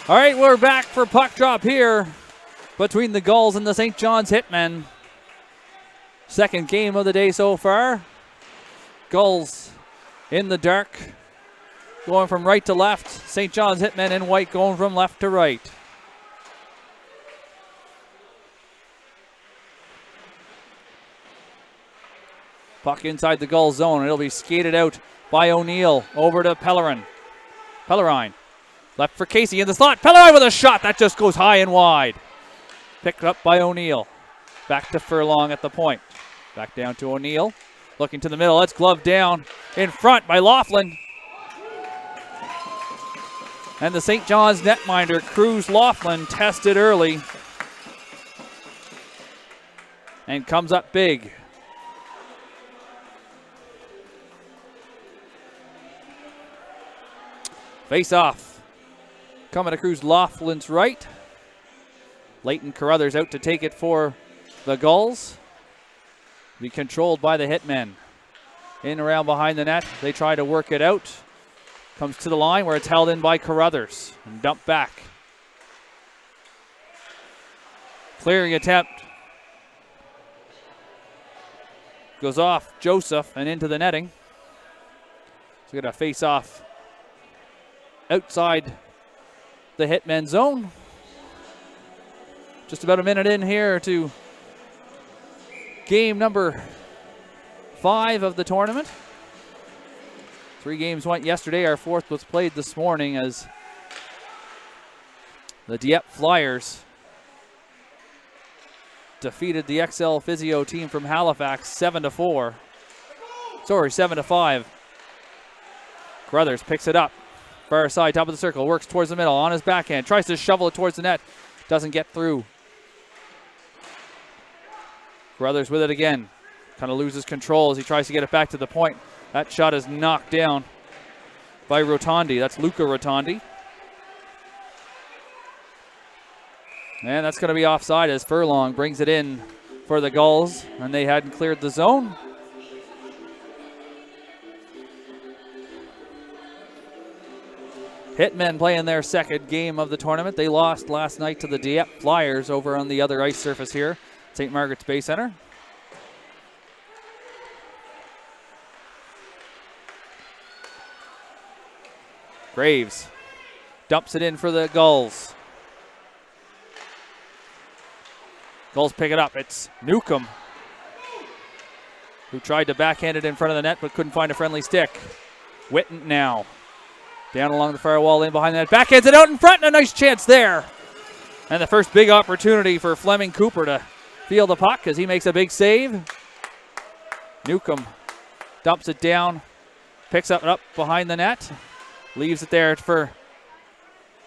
All right, we're back for puck drop here between the Gulls and the St. John's Hitmen. Second game of the day so far. Gulls in the dark, going from right to left. St. John's Hitmen in white going from left to right. Puck inside the Gulls zone. It'll be skated out by O'Neill over to Pellerin. Pellerine. Left for Casey in the slot. Pellerine with a shot. That just goes high and wide. Picked up by O'Neill. Back to Furlong at the point. Back down to O'Neill. Looking to the middle. That's gloved down in front by Laughlin. And the St. John's netminder, Cruz Laughlin, tested early. And comes up big. Face off. Coming to Cruz Laughlin's right. Leighton Carruthers out to take it for the Gulls. Be controlled by the Hitmen. In around behind the net. They try to work it out. Comes to the line where it's held in by Carruthers. And dumped back. Clearing attempt. Goes off Joseph and into the netting. So we got a face off outside the Hitmen zone. Just about a minute in here to game number 5 of the tournament. 3 games went yesterday. Our 4th was played this morning as the Dieppe Flyers defeated the XL Physio team from Halifax 7-4. Sorry, 7-5. Carruthers picks it up. Far side, top of the circle, works towards the middle on his backhand. Tries to shovel it towards the net. Doesn't get through. Carruthers with it again. Kind of loses control as he tries to get it back to the point. That shot is knocked down by Rotondi. That's Luca Rotondi. And that's going to be offside as Furlong brings it in for the Gulls. And they hadn't cleared the zone. Hitmen playing their second game of the tournament. They lost last night to the Dieppe Flyers over on the other ice surface here, St. Margaret's Bay Center. Graves dumps it in for the Gulls. Gulls pick it up. It's Newcomb who tried to backhand it in front of the net but couldn't find a friendly stick. Witten now. Down along the far wall, in behind the net. Backhands it out in front, and a nice chance there. And the first big opportunity for Fleming Cooper to field the puck as he makes a big save. Newcomb dumps it down, picks it up behind the net, leaves it there for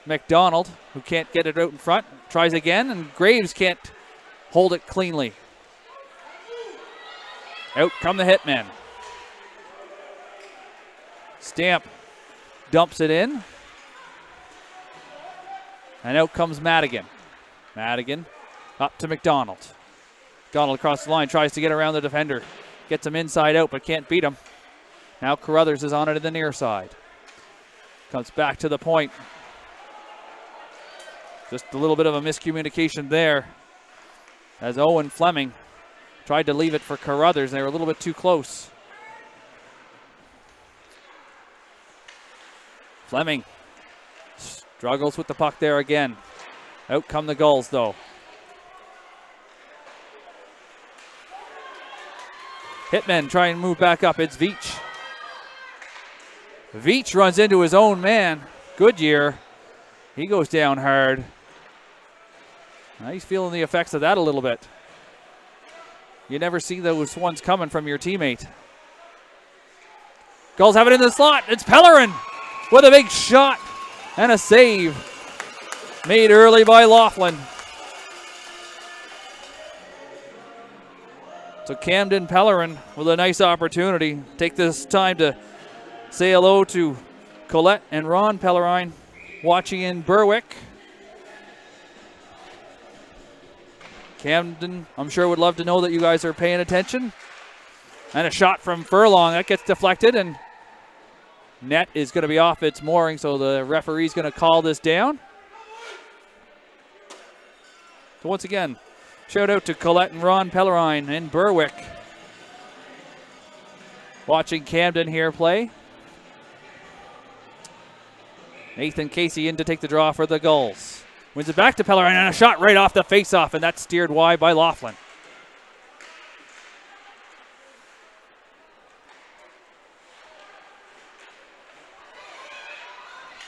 McDonald, who can't get it out in front. Tries again, and Graves can't hold it cleanly. Out come the Hitmen. Stamp dumps it in. And out comes Madigan. Madigan up to McDonald. McDonald across the line, tries to get around the defender. Gets him inside out, but can't beat him. Now Carruthers is on it to the near side. Comes back to the point. Just a little bit of a miscommunication there as Owen Fleming tried to leave it for Carruthers. They were a little bit too close. Fleming struggles with the puck there again. Out come the Gulls, though. Hitmen try and move back up. It's Veach. Veach runs into his own man. Goodyear. He goes down hard. Now he's feeling the effects of that a little bit. You never see those ones coming from your teammate. Gulls have it in the slot. It's Pellerin with a big shot and a save made early by Laughlin. So Camden Pellerin with a nice opportunity. Take this time to say hello to Colette and Ron Pellerine watching in Berwick. Camden, I'm sure, would love to know that you guys are paying attention. And a shot from Furlong. That gets deflected, and net is going to be off its mooring, so the referee's going to call this down. So once again, shout out to Colette and Ron Pellerine in Berwick. Watching Camden here play. Nathan Casey in to take the draw for the Gulls. Wins it back to Pellerine, and a shot right off the face-off, and that's steered wide by Laughlin.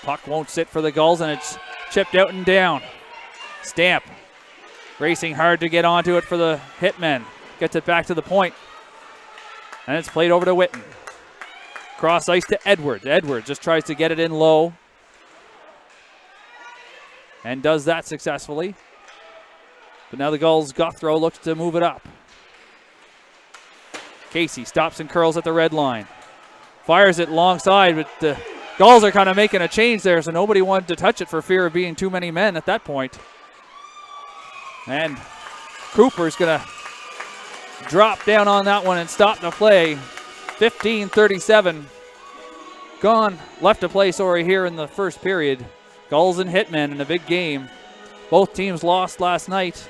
Puck won't sit for the Gulls, and it's chipped out and down. Stamp racing hard to get onto it for the Hitmen. Gets it back to the point. And it's played over to Whitten. Cross ice to Edwards. Edwards just tries to get it in low. And does that successfully. But now the Gulls' Guthrow looks to move it up. Casey stops and curls at the red line. Fires it long side, but the Gulls are kind of making a change there, so nobody wanted to touch it for fear of being too many men at that point. And Cooper's going to drop down on that one and stop the play. 15:37 gone, left to play, here in the first period. Gulls and Hitmen in a big game. Both teams lost last night.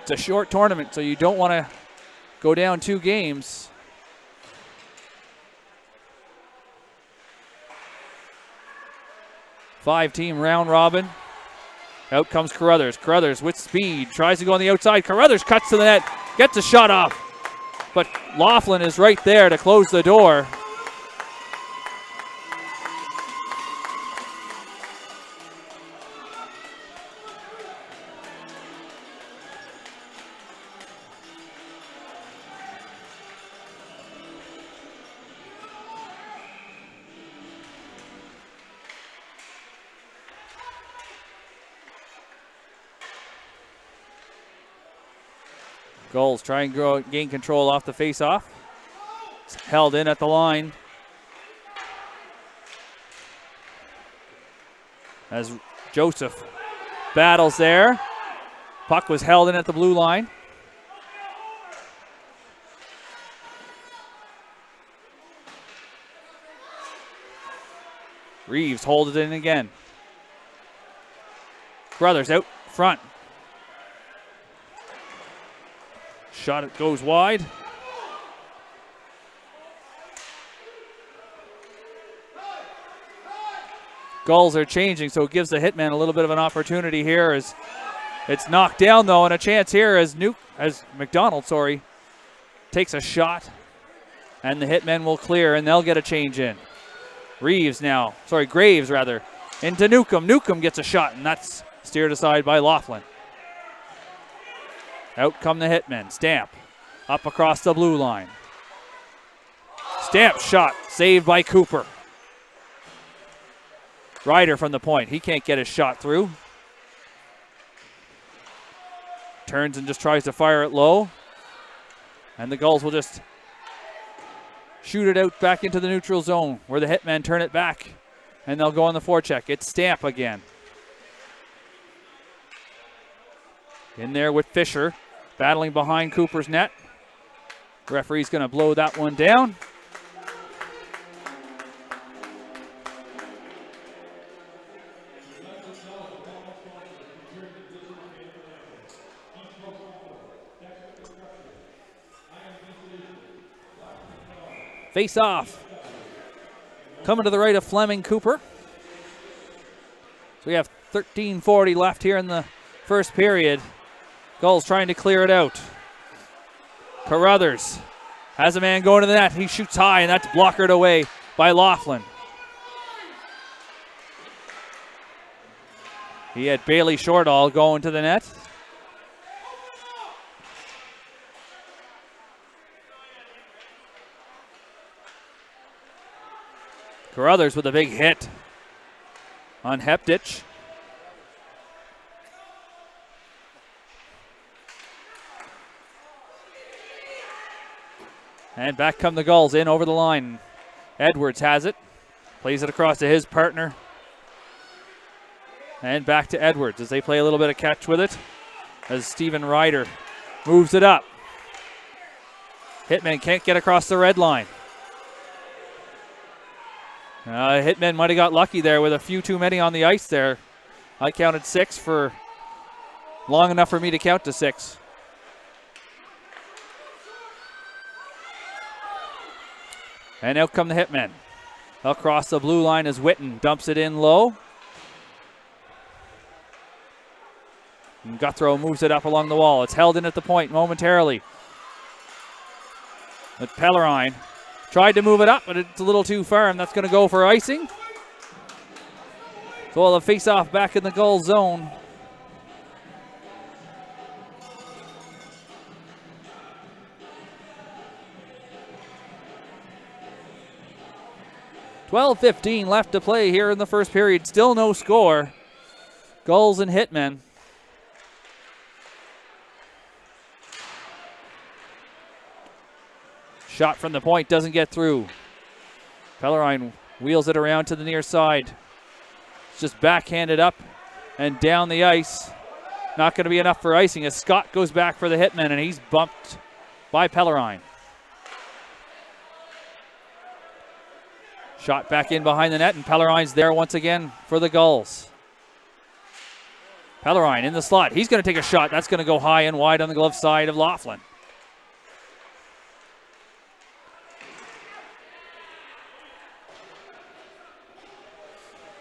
It's a short tournament, so you don't want to go down 2 games. Five-team round robin. Out comes Carruthers. Carruthers with speed. Tries to go on the outside. Carruthers cuts to the net. Gets a shot off. But Laughlin is right there to close the door. Gulls try and gain control off the face-off. It's held in at the line. As Joseph battles there. Puck was held in at the blue line. Reeves holds it in again. Brothers out front. Shot, it goes wide. Gulls are changing, so it gives the Hitman a little bit of an opportunity here as it's knocked down though, and a chance here as McDonald, takes a shot, and the Hitmen will clear and they'll get a change in. Graves into Newcomb. Newcomb gets a shot, and that's steered aside by Laughlin. Out come the Hitmen. Stamp up across the blue line. Stamp shot saved by Cooper. Ryder from the point. He can't get his shot through. Turns and just tries to fire it low. And the Gulls will just shoot it out back into the neutral zone where the Hitmen turn it back. And they'll go on the forecheck. It's Stamp again. In there with Fisher, battling behind Cooper's net. Referee's going to blow that one down. Face off. Coming to the right of Fleming Cooper. So we have 13:40 left here in the first period. Gulls trying to clear it out. Carruthers has a man going to the net. He shoots high, and that's blockered away by Laughlin. He had Bailey Shortall going to the net. Carruthers with a big hit on Heptich. And back come the Gulls in over the line. Edwards has it. Plays it across to his partner. And back to Edwards as they play a little bit of catch with it. As Stephen Ryder moves it up. Hitman can't get across the red line. Hitman might have got lucky there with a few too many on the ice there. I counted 6 for long enough for me to count to 6. And out come the Hitmen. Across the blue line as Witten dumps it in low. And Guthrow moves it up along the wall. It's held in at the point momentarily. But Pellerine tried to move it up, but it's a little too far, and that's going to go for icing. So we'll have a face-off back in the Gulls zone. .12:15 left to play here in the first period. Still no score. Gulls and Hitmen. Shot from the point doesn't get through. Pellerine wheels it around to the near side. It's just backhanded up and down the ice. Not going to be enough for icing as Scott goes back for the Hitman, and he's bumped by Pellerine. Shot back in behind the net, and Pellerine's there once again for the Gulls. Pellerine in the slot. He's going to take a shot. That's going to go high and wide on the glove side of Laughlin.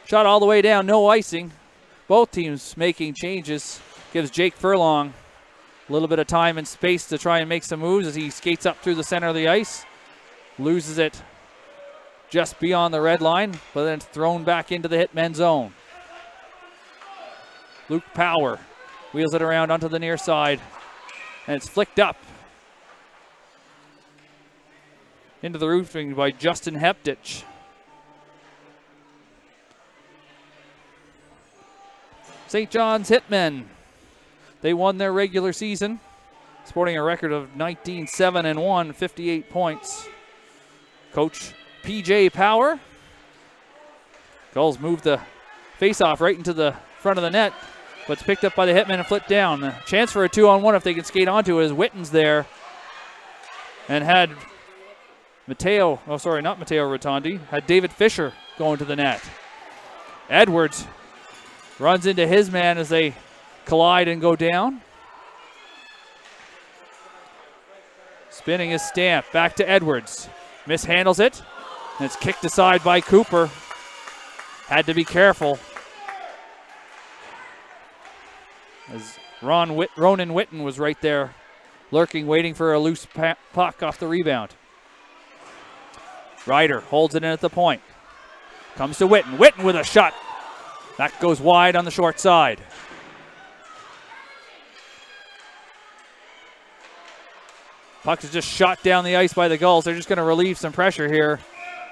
Shot all the way down, no icing. Both teams making changes. Gives Jake Furlong a little bit of time and space to try and make some moves as he skates up through the center of the ice. Loses it just beyond the red line, but then it's thrown back into the Hitmen zone. Luke Power wheels it around onto the near side, and it's flicked up into the roofing by Justin Heptich. St. John's Hitmen. They won their regular season, sporting a record of 19-7-1, 58 points. Coach PJ Power. Gulls move the face-off right into the front of the net, but it's picked up by the Hitmen and flipped down. A chance for a 2-on-1 if they can skate onto it as Witten's there and had not Matteo Rotondi, had David Fisher going to the net. Edwards runs into his man as they collide and go down. Spinning his stamp, back to Edwards. Mishandles it, and it's kicked aside by Cooper. Had to be careful. As Ronan Witten was right there, lurking, waiting for a loose puck off the rebound. Ryder holds it in at the point. Comes to Witten. Witten with a shot. That goes wide on the short side. Puck is just shot down the ice by the Gulls. They're just going to relieve some pressure here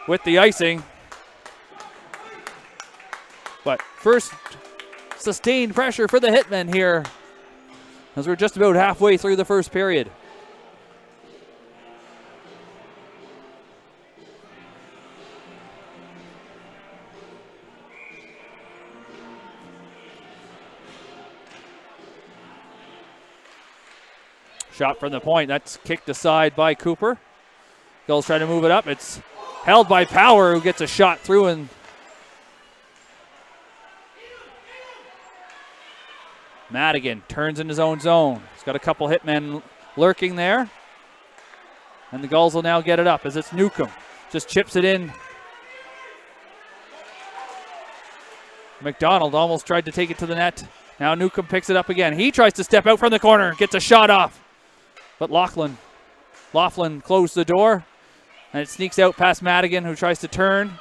with the icing. But first, sustained pressure for the Hitmen here as we're just about halfway through the first period. Shot from the point. That's kicked aside by Cooper. Gulls trying to move it up. It's held by Power, who gets a shot through, and Madigan turns in his own zone. He's got a couple Hitmen lurking there. And the Gulls will now get it up as it's Newcomb. Just chips it in. McDonald almost tried to take it to the net. Now Newcomb picks it up again. He tries to step out from the corner, gets a shot off. But Laughlin closed the door, and it sneaks out past Madigan, who tries to turn.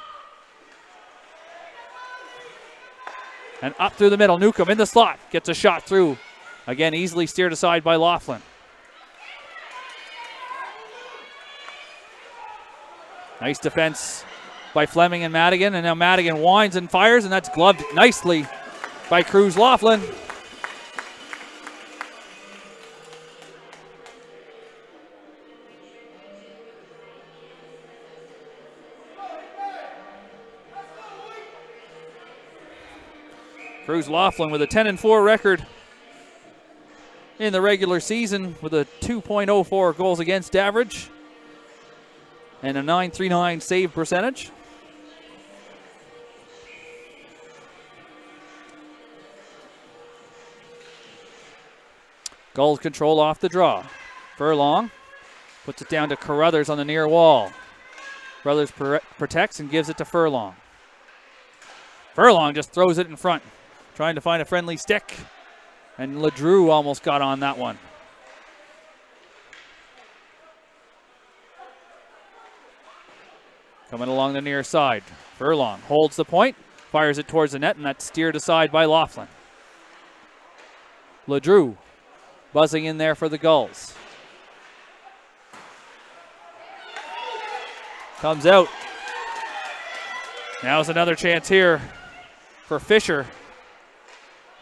And up through the middle, Newcomb in the slot, gets a shot through. Again, easily steered aside by Laughlin. Nice defense by Fleming and Madigan, and now Madigan winds and fires, and that's gloved nicely by Cruz Laughlin. Cruz Laughlin with a 10-4 record in the regular season with a 2.04 goals against average and a .939 save percentage. Gulls control off the draw. Furlong puts it down to Carruthers on the near wall. Carruthers protects and gives it to Furlong. Furlong just throws it in front, trying to find a friendly stick. And LeDrew almost got on that one. Coming along the near side. Furlong holds the point, fires it towards the net, and that's steered aside by Laughlin. LeDrew buzzing in there for the Gulls. Comes out. Now's another chance here for Fisher.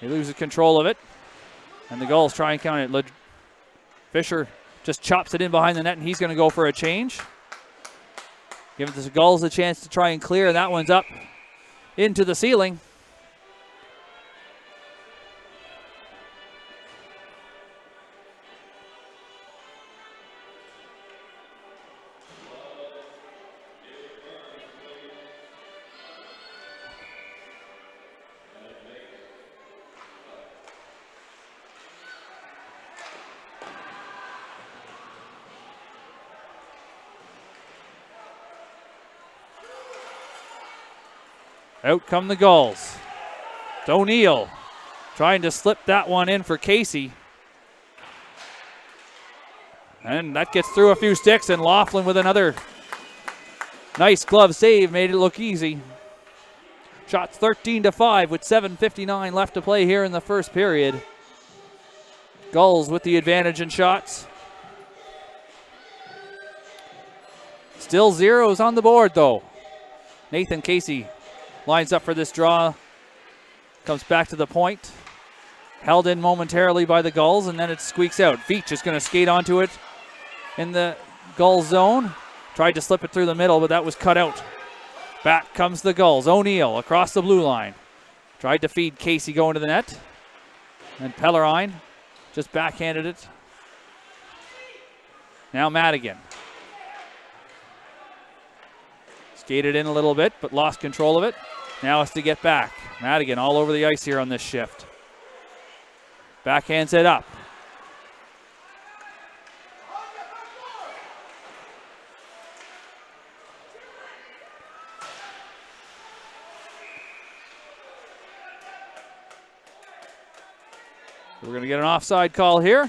He loses control of it, and the Gulls try and count it. Fisher just chops it in behind the net, and he's going to go for a change. Giving the Gulls a chance to try and clear, and that one's up into the ceiling. Out come the Gulls. O'Neill trying to slip that one in for Casey. And that gets through a few sticks, and Laughlin with another nice glove save made it look easy. Shots 13-5 with 7:59 left to play here in the first period. Gulls with the advantage in shots. Still zeros on the board though. Nathan Casey lines up for this draw, comes back to the point. Held in momentarily by the Gulls, and then it squeaks out. Veach is going to skate onto it in the Gulls zone. Tried to slip it through the middle, but that was cut out. Back comes the Gulls. O'Neill across the blue line. Tried to feed Casey going to the net. And Pellerine just backhanded it. Now Madigan. Skated in a little bit, but lost control of it. Now has to get back. Madigan all over the ice here on this shift. Backhands it up. We're going to get an offside call here.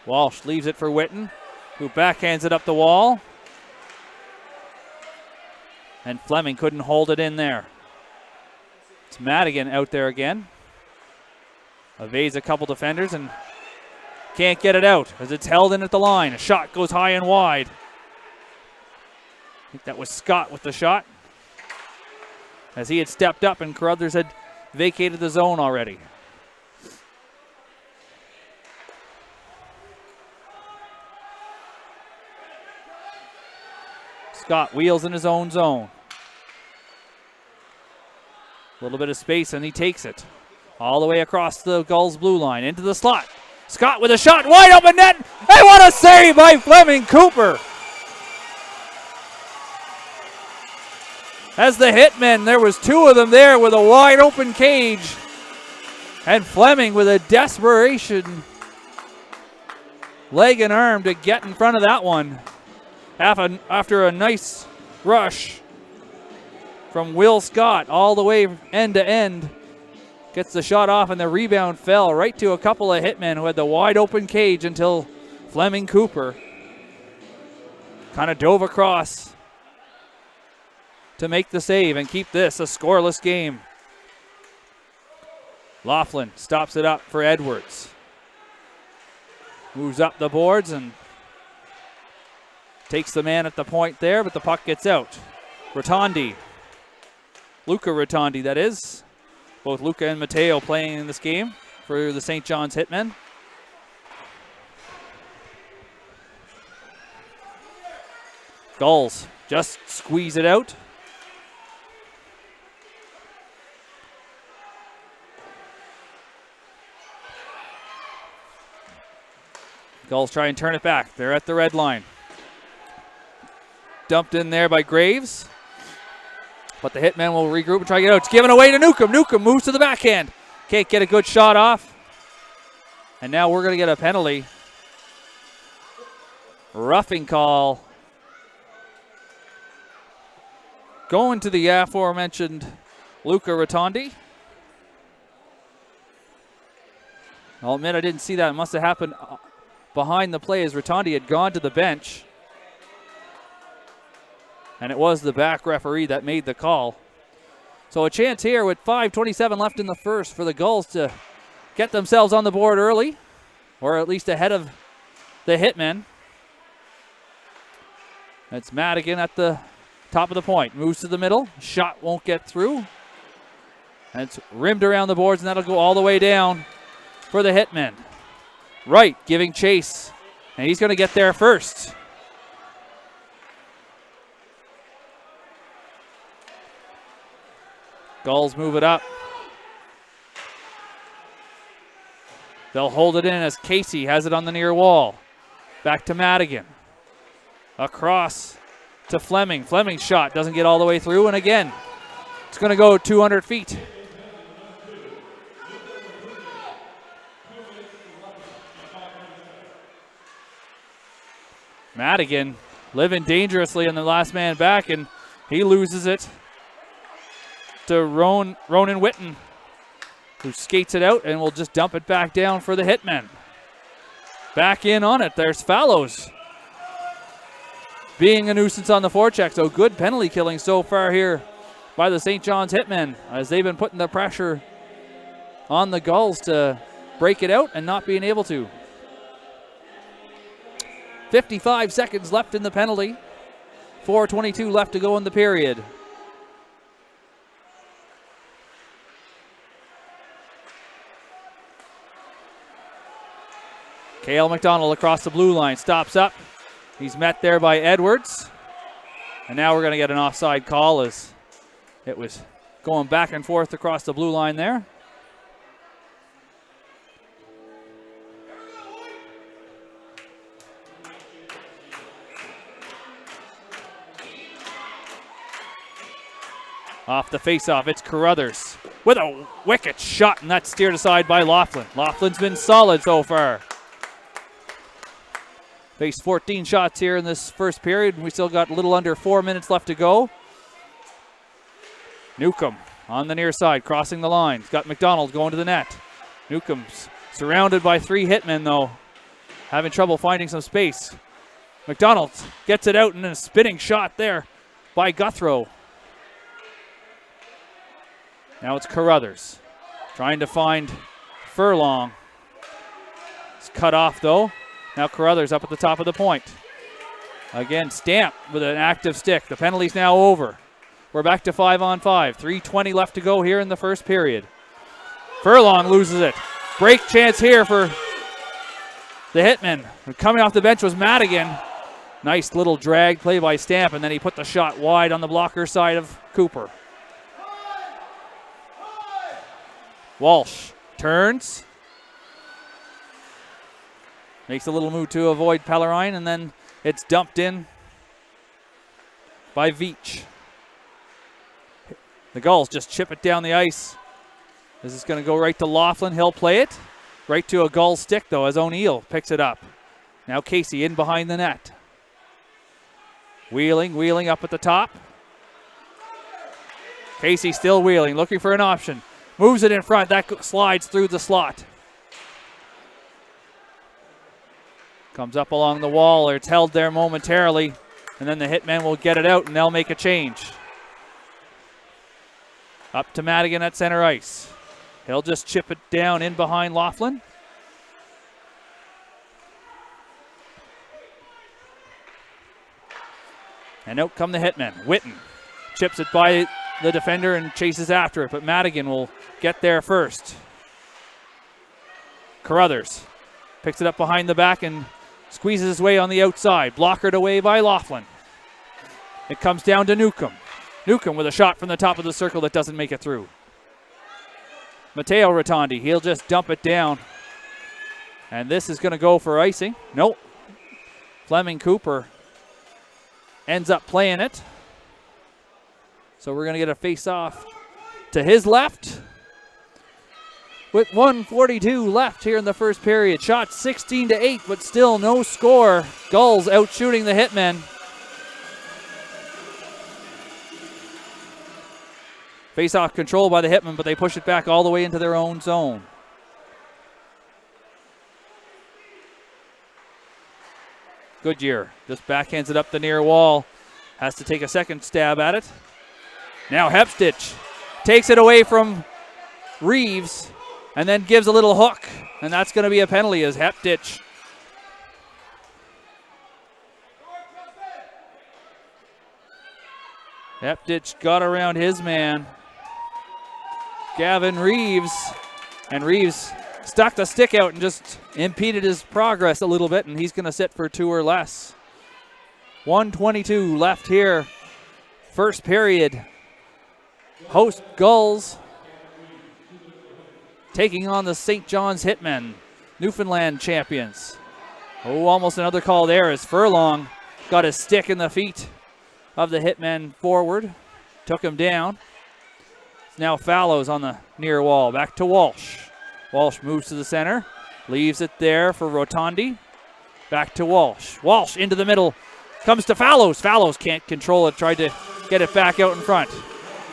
Walsh leaves it for Witten, who backhands it up the wall. And Fleming couldn't hold it in there. It's Madigan out there again. Evades a couple defenders and can't get it out as it's held in at the line. A shot goes high and wide. I think that was Scott with the shot, as he had stepped up and Carruthers had vacated the zone already. Scott wheels in his own zone. A little bit of space and he takes it. All the way across the Gulls blue line into the slot. Scott with a shot, wide open net. And what a save by Fleming Cooper. As the Hitmen, there was two of them there with a wide open cage. And Fleming with a desperation leg and arm to get in front of that one. After a nice rush from Will Scott all the way end to end. Gets the shot off and the rebound fell right to a couple of Hitmen who had the wide open cage until Fleming Cooper kind of dove across to make the save and keep this a scoreless game. Laughlin stops it up for Edwards. Moves up the boards and takes the man at the point there, but the puck gets out. Rotondi. Luca Rotondi, that is. Both Luca and Mateo playing in this game for the St. John's Hitmen. Gulls just squeeze it out. Gulls try and turn it back. They're at the red line. Dumped in there by Graves. But the Hitmen will regroup and try to get out. It's given away to Newcomb. Newcomb moves to the backhand. Can't get a good shot off. And now we're going to get a penalty. Roughing call. Going to the aforementioned Luca Rotondi. I'll admit I didn't see that. It must have happened behind the play as Rotondi had gone to the bench. And it was the back referee that made the call. So a chance here with 5:27 left in the first for the Gulls to get themselves on the board early, or at least ahead of the Hitmen. That's Madigan at the top of the point. Moves to the middle. Shot won't get through. And it's rimmed around the boards, and that'll go all the way down for the Hitmen. Wright giving chase, and he's going to get there first. Gulls move it up. They'll hold it in as Casey has it on the near wall. Back to Madigan. Across to Fleming. Fleming's shot doesn't get all the way through, and again, it's going to go 200 feet. Madigan living dangerously in the last man back, and he loses it to Ronan Witten, who skates it out and will just dump it back down for the Hitmen. Back in on it. There's Fallows being a nuisance on the forecheck. So good penalty killing so far here by the St. John's Hitmen as they've been putting the pressure on the Gulls to break it out and not being able to. 55 seconds left in the penalty. 4:22 left to go in the period. Cale McDonald across the blue line, stops up. He's met there by Edwards. And now we're going to get an offside call as it was going back and forth across the blue line there. Off the faceoff, it's Carruthers with a wicked shot, and that's steered aside by Laughlin. Laughlin's been solid so far. Faced 14 shots here in this first period, and we still got a little under 4 minutes left to go. Newcomb on the near side, crossing the line. He's got McDonald going to the net. Newcomb's surrounded by 3 Hitmen, though, having trouble finding some space. McDonald gets it out, and then a spinning shot there by Guthrow. Now it's Carruthers trying to find Furlong. It's cut off, though. Now Carruthers up at the top of the point. Again, Stamp with an active stick. The penalty's now over. We're back to 5-on-5. 3:20 left to go here in the first period. Furlong loses it. Break chance here for the Hitmen. Coming off the bench was Madigan. Nice little drag play by Stamp, and then he put the shot wide on the blocker side of Cooper. Walsh turns. Makes a little move to avoid Pellerine, and then it's dumped in by Veach. The Gulls just chip it down the ice. This is going to go right to Laughlin. He'll play it. Right to a Gull stick, though, as O'Neill picks it up. Now Casey in behind the net. Wheeling up at the top. Casey still wheeling, looking for an option. Moves it in front. That slides through the slot. Comes up along the wall, or it's held there momentarily, and then the Hitmen will get it out, and they'll make a change. Up to Madigan at center ice. He'll just chip it down in behind Laughlin. And out come the Hitmen. Witten chips it by the defender and chases after it, but Madigan will get there first. Carruthers picks it up behind the back and squeezes his way on the outside. Blockered away by Laughlin. It comes down to Newcomb. Newcomb with a shot from the top of the circle that doesn't make it through. Matteo Rotondi, he'll just dump it down And this is going to go for icing. Nope. Fleming Cooper ends up playing it. So we're going to get a face-off to his left. With 1:42 left here in the first period. Shot 16-8, but still no score. Gulls out shooting the Hitmen. Face-off control by the Hitmen, but they push it back all the way into their own zone. Goodyear just backhands it up the near wall. Has to take a second stab at it. Now Hepstich takes it away from Reeves and then gives a little hook. And that's going to be a penalty as Hepstich got around his man, Gavin Reeves. And Reeves stuck the stick out and just impeded his progress a little bit, and he's going to sit for 2 or less. 1:22 left here. First period. Host Gulls taking on the St. John's Hitmen, Newfoundland champions. Oh, almost another call there as Furlong got his stick in the feet of the Hitmen forward. Took him down. It's now Fallows on the near wall. Back to Walsh. Walsh moves to the center. Leaves it there for Rotondi. Back to Walsh. Walsh into the middle. Comes to Fallows. Fallows can't control it. Tried to get it back out in front.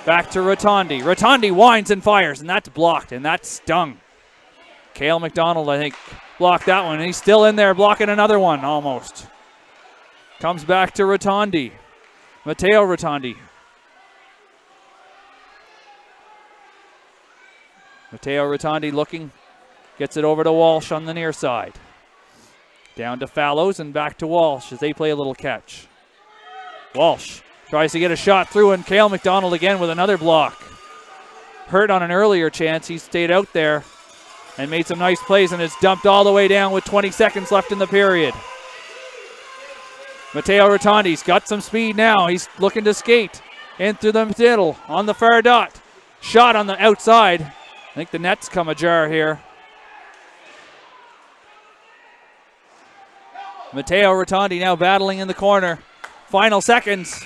Back to Rotondi. Rotondi winds and fires, and that's blocked, and that stung. Cale McDonald, I think, blocked that one, and he's still in there blocking another one almost. Comes back to Rotondi. Matteo Rotondi. Matteo Rotondi looking, gets it over to Walsh on the near side. Down to Fallows and back to Walsh as they play a little catch. Walsh tries to get a shot through, and Cale McDonald again with another block. Hurt on an earlier chance. He stayed out there and made some nice plays, and it's dumped all the way down with 20 seconds left in the period. Matteo Rotondi's got some speed now. He's looking to skate in through the middle on the far dot. Shot on the outside. I think the net's come ajar here. Matteo Rotondi now battling in the corner. Final seconds.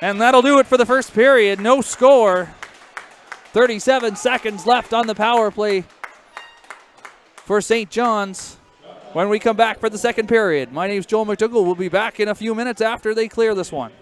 And that'll do it for the first period. No score. 37 seconds left on the power play for St. John's. When we come back for the second period, my name's Joel McDougall. We'll be back in a few minutes after they clear this one.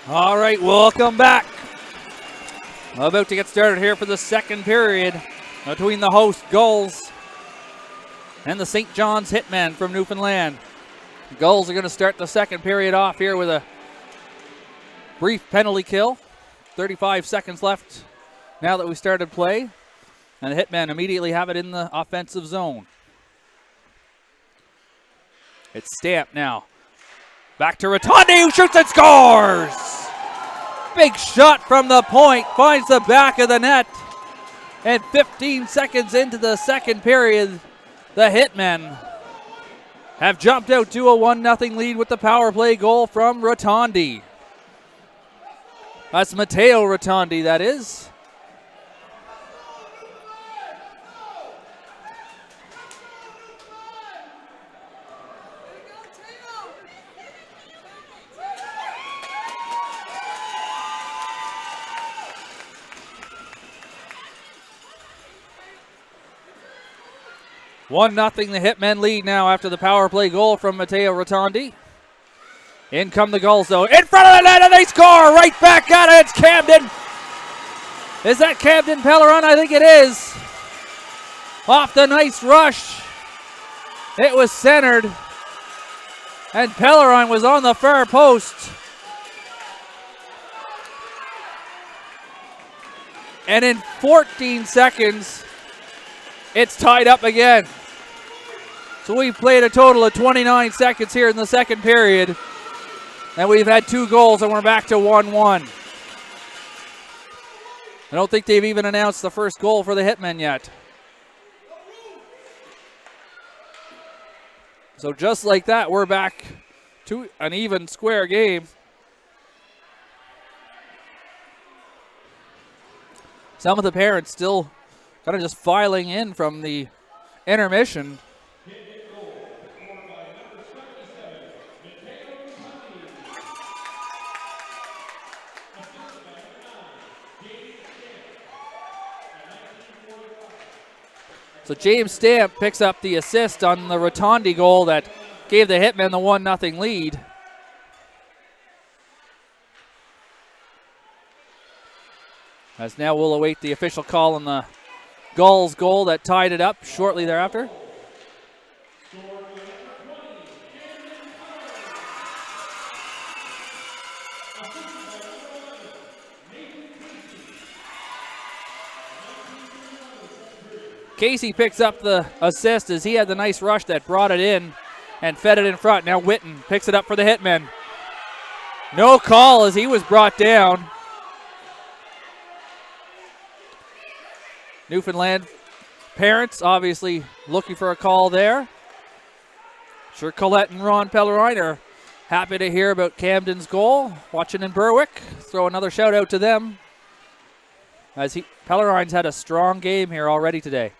All right, welcome back. About to get started here for the second period between the host Gulls and the St. John's Hitmen from Newfoundland. The Gulls are going to start the second period off here with a brief penalty kill. 35 seconds left now that we started play. And the Hitmen immediately have it in the offensive zone. It's Stamp now. Back to Rotondi, who shoots and scores! Big shot from the point, finds the back of the net. And 15 seconds into the second period, the Hitmen have jumped out to a 1-0 lead with the power play goal from Rotondi. That's Matteo Rotondi, that is. One nothing, the Hitmen lead now after the power play goal from Matteo Rotondi. In come the Gulls, though. In front of the net, and they score! Right back at it, it's Camden. Is that Camden Pellerin? I think it is. Off the nice rush. It was centered. And Pellerin was on the far post. And in 14 seconds, it's tied up again. So we've played a total of 29 seconds here in the second period. And we've had 2 goals, and we're back to 1-1. I don't think they've even announced the first goal for the Hitmen yet. So just like that, we're back to an even square game. Some of the parents still kind of just filing in from the intermission. So James Stamp picks up the assist on the Rotondi goal that gave the Hitmen the 1-0 lead. As now we'll await the official call on the Gulls goal that tied it up shortly thereafter. Casey picks up the assist as he had the nice rush that brought it in and fed it in front. Now Witten picks it up for the Hitmen. No call as he was brought down. Newfoundland parents obviously looking for a call there. Sure, Colette and Ron Pellerin are happy to hear about Camden's goal. Watching in Berwick, throw another shout out to them as Pellerin's had a strong game here already today.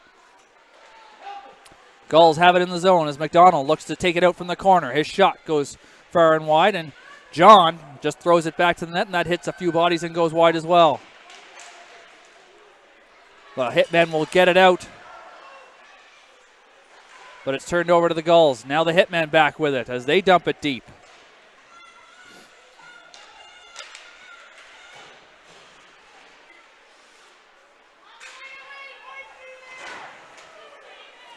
Gulls have it in the zone as McDonald looks to take it out from the corner. His shot goes far and wide, and John just throws it back to the net, and that hits a few bodies and goes wide as well. The Hitmen will get it out, but it's turned over to the Gulls. Now the Hitmen back with it as they dump it deep.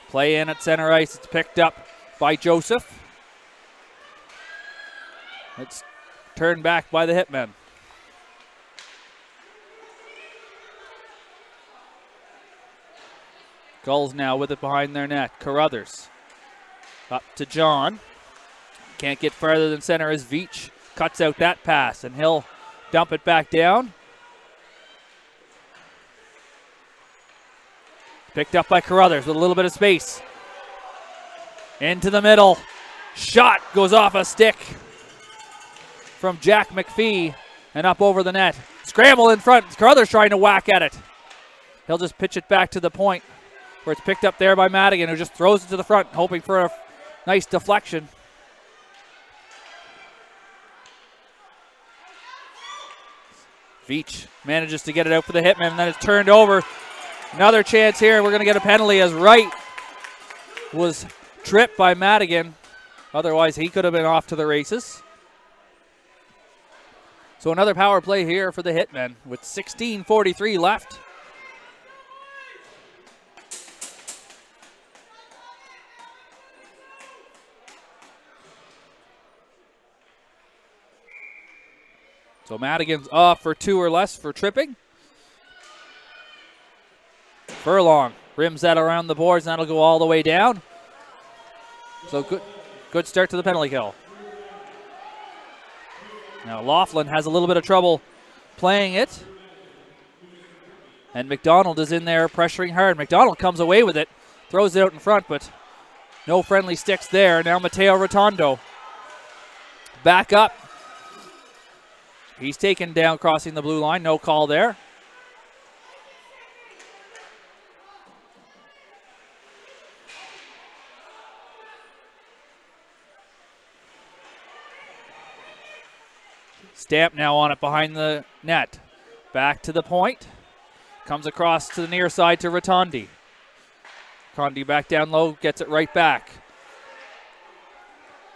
Play in at center ice. It's picked up by Joseph. It's turned back by the Hitmen. Gulls now with it behind their net. Carruthers up to John. Can't get further than center as Veach cuts out that pass, and he'll dump it back down. Picked up by Carruthers with a little bit of space. Into the middle. Shot goes off a stick from Jack McPhee and up over the net. Scramble in front. Carruthers trying to whack at it. He'll just pitch it back to the point where it's picked up there by Madigan, who just throws it to the front, hoping for a nice deflection. Veach manages to get it out for the Hitmen, and then it's turned over. Another chance here. We're going to get a penalty as Wright was tripped by Madigan. Otherwise, he could have been off to the races. So another power play here for the Hitmen with 16:43 left. So Madigan's off for 2 or less for tripping. Furlong rims that around the boards, and that'll go all the way down. So good start to the penalty kill. Now Laughlin has a little bit of trouble playing it. And McDonald is in there pressuring hard. McDonald comes away with it, throws it out in front, but no friendly sticks there. Now Mateo Rotondo back up. He's taken down crossing the blue line. No call there. Stamp now on it behind the net. Back to the point. Comes across to the near side to Rotondi. Rotondi back down low, gets it right back.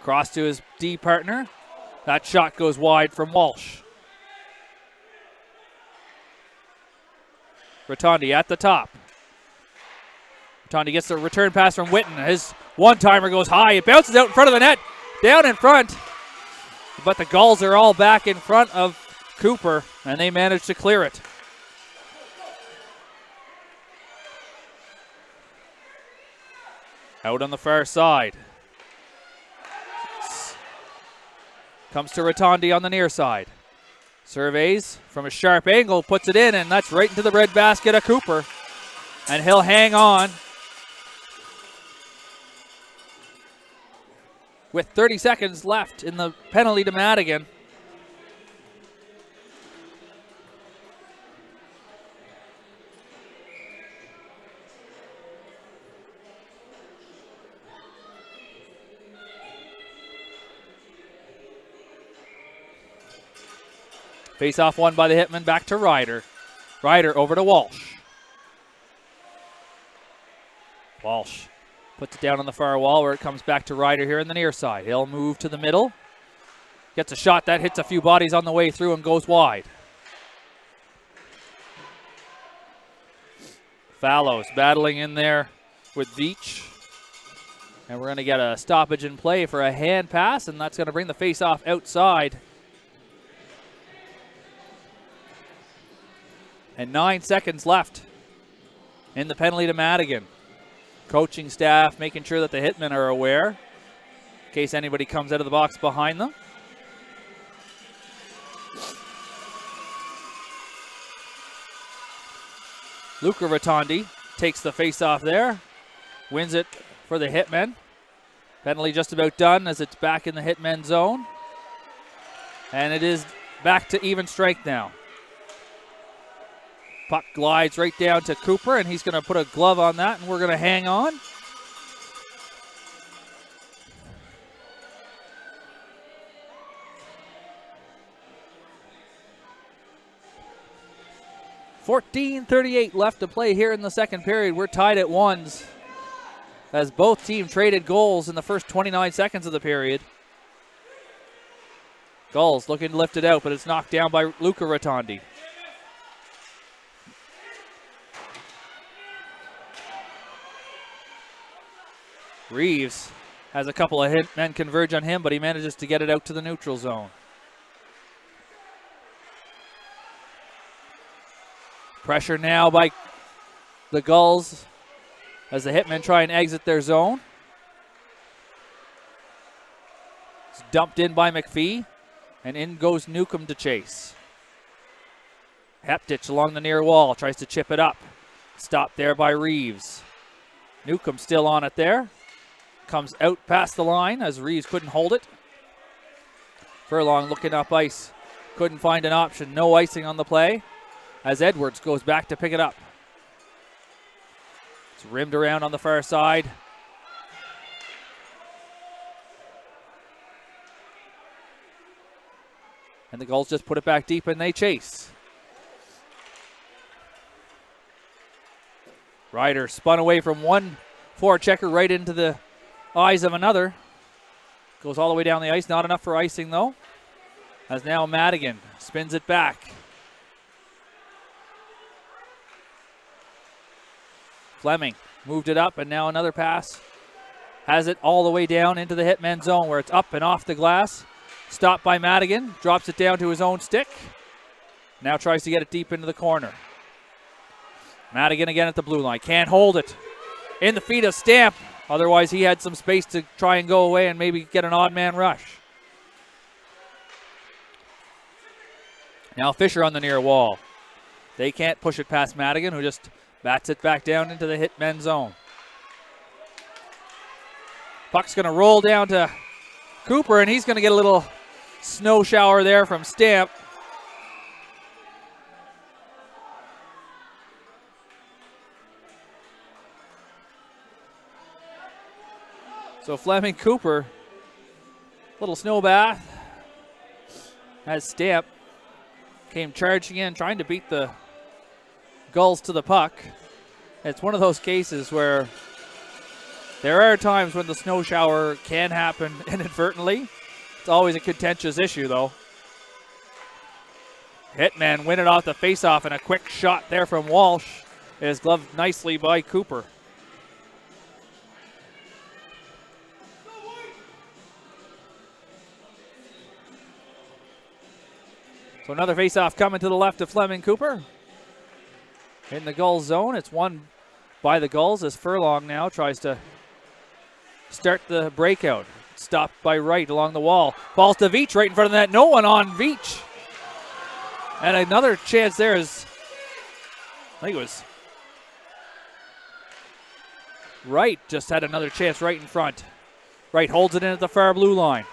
Cross to his D partner. That shot goes wide from Walsh. Rotondi at the top. Rotondi gets the return pass from Witten. His one-timer goes high. It bounces out in front of the net. Down in front. But the Gulls are all back in front of Cooper, and they manage to clear it. Out on the far side. Comes to Rotondi on the near side. Surveys from a sharp angle, puts it in, and that's right into the red basket of Cooper. And he'll hang on. With 30 seconds left in the penalty to Madigan. Face-off won by the Hitmen, back to Ryder. Ryder over to Walsh. Walsh puts it down on the far wall where it comes back to Ryder here in the near side. He'll move to the middle. Gets a shot that hits a few bodies on the way through and goes wide. Fallows battling in there with Veach. And we're going to get a stoppage in play for a hand pass, and that's going to bring the face-off outside. And 9 seconds left in the penalty to Madigan. Coaching staff making sure that the Hitmen are aware in case anybody comes out of the box behind them. Luca Rotondi takes the face-off there. Wins it for the Hitmen. Penalty just about done as it's back in the Hitmen zone. And it is back to even strength now. Puck glides right down to Cooper, and he's going to put a glove on that, and we're going to hang on. .38 left to play here in the second period. We're tied at ones as both teams traded goals in the first 29 seconds of the period. Gulls looking to lift it out, but it's knocked down by Luca Rotondi. Reeves has a couple of Hitmen converge on him, but he manages to get it out to the neutral zone. Pressure now by the Gulls as the Hitmen try and exit their zone. It's dumped in by McPhee, and in goes Newcomb to chase. Heptich along the near wall, tries to chip it up. Stopped there by Reeves. Newcomb still on it there. Comes out past the line as Reeves couldn't hold it. Furlong looking up ice. Couldn't find an option. No icing on the play as Edwards goes back to pick it up. It's rimmed around on the far side. And the Gulls just put it back deep and they chase. Ryder spun away from one forechecker right into the eyes of another. Goes all the way down the ice. Not enough for icing though. As now Madigan spins it back. Fleming moved it up, and now another pass. Has it all the way down into the Hitmen zone where it's up and off the glass. Stopped by Madigan. Drops it down to his own stick. Now tries to get it deep into the corner. Madigan again at the blue line. Can't hold it. In the feet of Stamp. Otherwise, he had some space to try and go away and maybe get an odd man rush. Now Fisher on the near wall. They can't push it past Madigan, who just bats it back down into the Hitmen zone. Puck's going to roll down to Cooper, and he's going to get a little snow shower there from Stamp. So Fleming Cooper, little snow bath, as Stamp came charging in, trying to beat the Gulls to the puck. It's one of those cases where there are times when the snow shower can happen inadvertently. It's always a contentious issue, though. Hitman win it off the faceoff, and a quick shot there from Walsh is gloved nicely by Cooper. So another faceoff coming to the left of Fleming Cooper. In the Gulls zone, it's won by the Gulls as Furlong now tries to start the breakout. Stopped by Wright along the wall. Falls to Veach right in front of the net. No one on Veach. And another chance there is, I think it was Wright just had another chance right in front. Wright holds it in at the far blue line.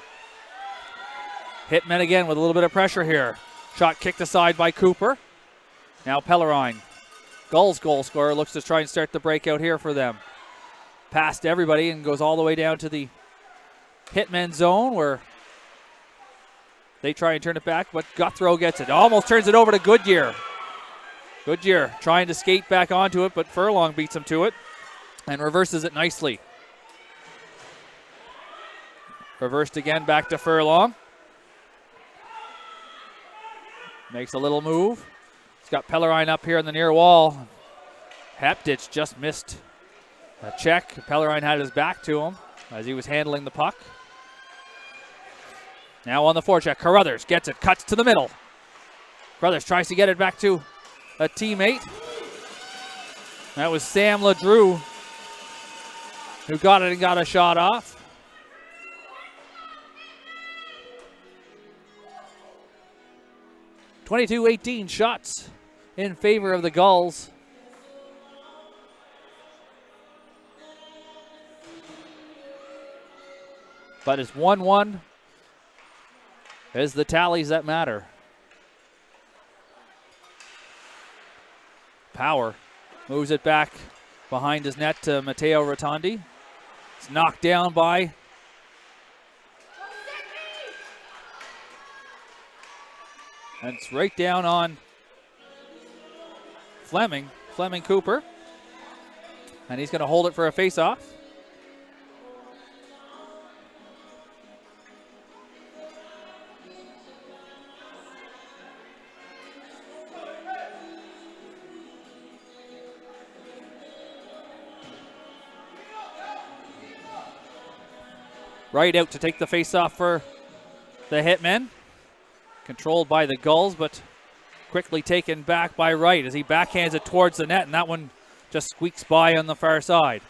Hitmen again with a little bit of pressure here. Shot kicked aside by Cooper. Now Pellerine, Gulls goal scorer, looks to try and start the breakout here for them. Past everybody and goes all the way down to the Hitmen zone where they try and turn it back, but Guthrow gets it. Almost turns it over to Goodyear. Goodyear trying to skate back onto it, but Furlong beats him to it and reverses it nicely. Reversed again back to Furlong. Makes a little move. He's got Pellerine up here on the near wall. Heptich just missed a check. Pellerine had his back to him as he was handling the puck. Now on the forecheck, Carruthers gets it, cuts to the middle. Carruthers tries to get it back to a teammate. That was Sam LeDrew who got it and got a shot off. .22-18 shots in favor of the Gulls. But it's 1-1 as the tallies that matter. Power moves it back behind his net to Matteo Rotondi. It's knocked down by and it's right down on Fleming Cooper. And he's going to hold it for a face-off. Right out to take the face-off for the Hitmen. Controlled by the Gulls, but quickly taken back by Wright as he backhands it towards the net, and that one just squeaks by on the far side.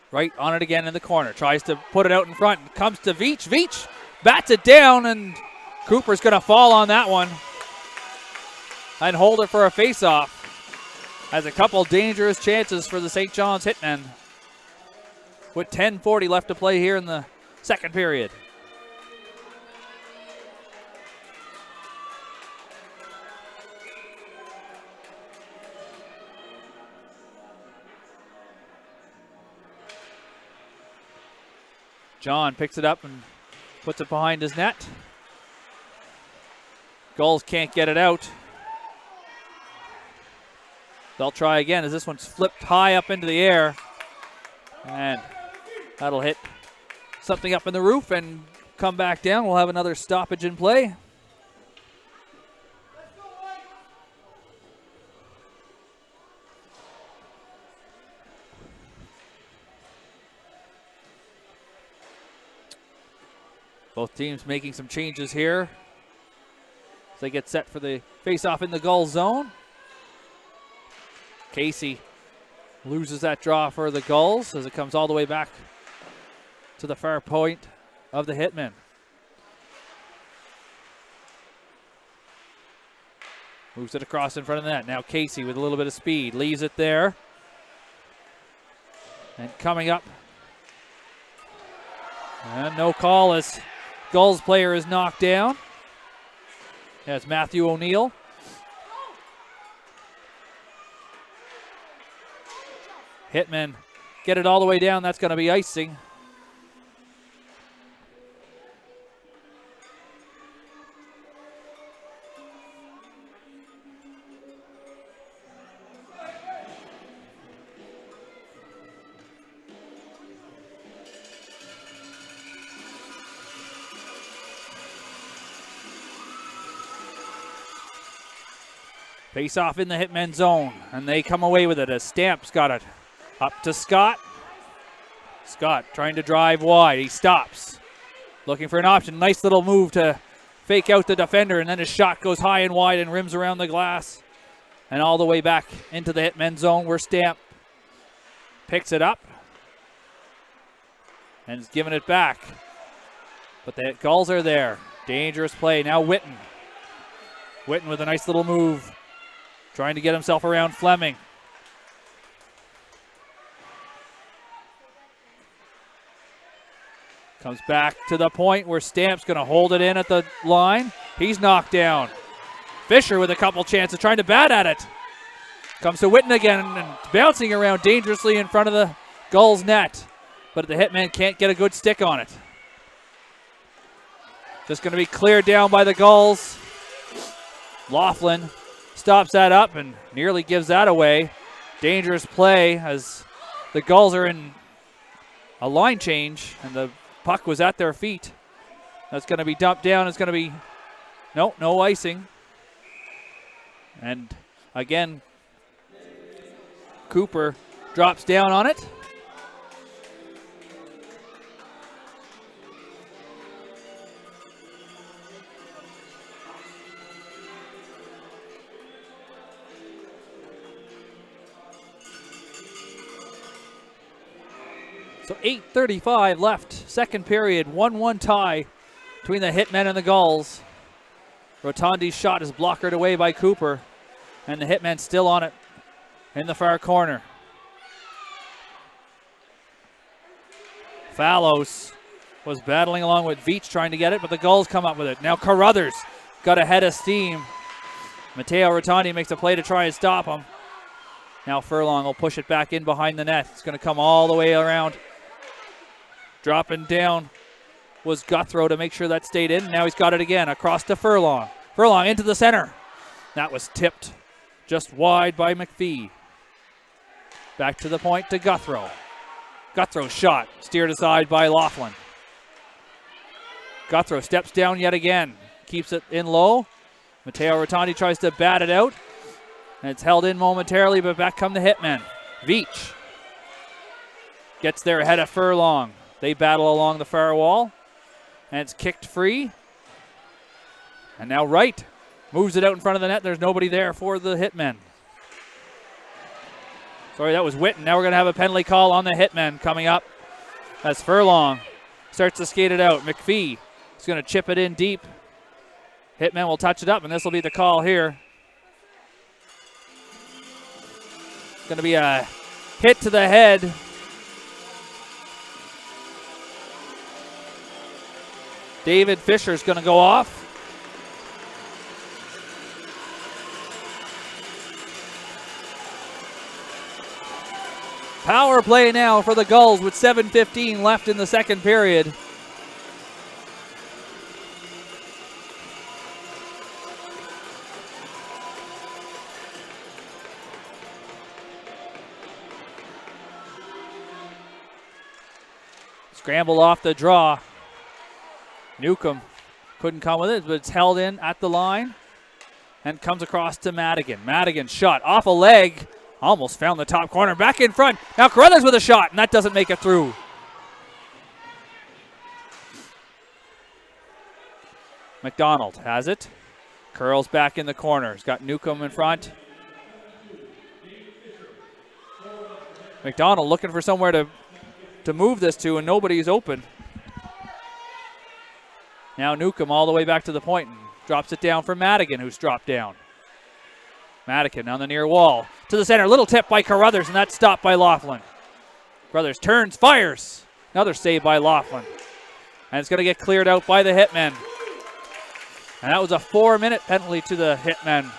Wright on it again in the corner, tries to put it out in front, and comes to Veach. Veach bats it down, and Cooper's going to fall on that one and hold it for a face-off. Has a couple dangerous chances for the St. John's Hitmen with 10:40 left to play here in the second period. John picks it up and puts it behind his net. Gulls can't get it out. They'll try again as this one's flipped high up into the air. And that'll hit something up in the roof and come back down. We'll have another stoppage in play. Both teams making some changes here as they get set for the face-off in the Gulls zone. Casey loses that draw for the Gulls as it comes all the way back to the far point of the Hitmen. Moves it across in front of the net. Now Casey with a little bit of speed leaves it there. And coming up. And no call as Gulls player is knocked down. That's Matthew O'Neill. Hitmen get it all the way down. That's going to be icing. Face off in the Hitmen zone, and they come away with it as Stamp's got it. Up to Scott. Scott trying to drive wide. He stops. Looking for an option. Nice little move to fake out the defender, and then his shot goes high and wide and rims around the glass. And all the way back into the Hitmen zone where Stamp picks it up and is giving it back. But the Gulls are there. Dangerous play. Now Witten. Witten with a nice little move. Trying to get himself around Fleming. Comes back to the point where Stamp's going to hold it in at the line. He's knocked down. Fisher with a couple chances trying to bat at it. Comes to Witten again and bouncing around dangerously in front of the Gulls net. But the Hitman can't get a good stick on it. Just going to be cleared down by the Gulls. Laughlin stops that up and nearly gives that away. Dangerous play as the Gulls are in a line change and the puck was at their feet. That's going to be dumped down. It's going to be, no icing. And again, Cooper drops down on it. So 8:35 left, second period, 1-1 tie between the Hitmen and the Gulls. Rotondi's shot is blockered away by Cooper, and the Hitmen still on it in the far corner. Fallows was battling along with Veach trying to get it, but the Gulls come up with it. Now Carruthers got ahead of steam. Matteo Rotondi makes a play to try and stop him. Now Furlong will push it back in behind the net. It's going to come all the way around. Dropping down was Guthrow to make sure that stayed in. Now he's got it again across to Furlong. Furlong into the center. That was tipped just wide by McPhee. Back to the point to Guthrow. Guthrow's shot steered aside by Laughlin. Guthrow steps down yet again. Keeps it in low. Matteo Rotondi tries to bat it out. And it's held in momentarily, but back come the Hitmen. Veach gets there ahead of Furlong. They battle along the far wall. And it's kicked free. And now Wright moves it out in front of the net. There's nobody there for the Hitmen. Sorry, that was Witten. Now we're going to have a penalty call on the Hitmen coming up as Furlong starts to skate it out. McPhee is going to chip it in deep. Hitmen will touch it up, and this will be the call here. It's going to be a hit to the head. David Fisher's going to go off. Power play now for the Gulls with 7:15 left in the second period. Scramble off the draw. Newcomb couldn't come with it, but it's held in at the line and comes across to Madigan. Madigan shot off a leg, almost found the top corner, back in front. Now Carruthers with a shot, and that doesn't make it through. McDonald has it. Curls back in the corner. He's got Newcomb in front. McDonald looking for somewhere to move this to, and nobody's open. Now Newcomb all the way back to the point and drops it down for Madigan, who's dropped down. Madigan on the near wall. To the center. Little tip by Carruthers, and that's stopped by Laughlin. Carruthers turns, fires. Another save by Laughlin. And it's going to get cleared out by the Hitmen. And that was a 4-minute penalty to the Hitmen.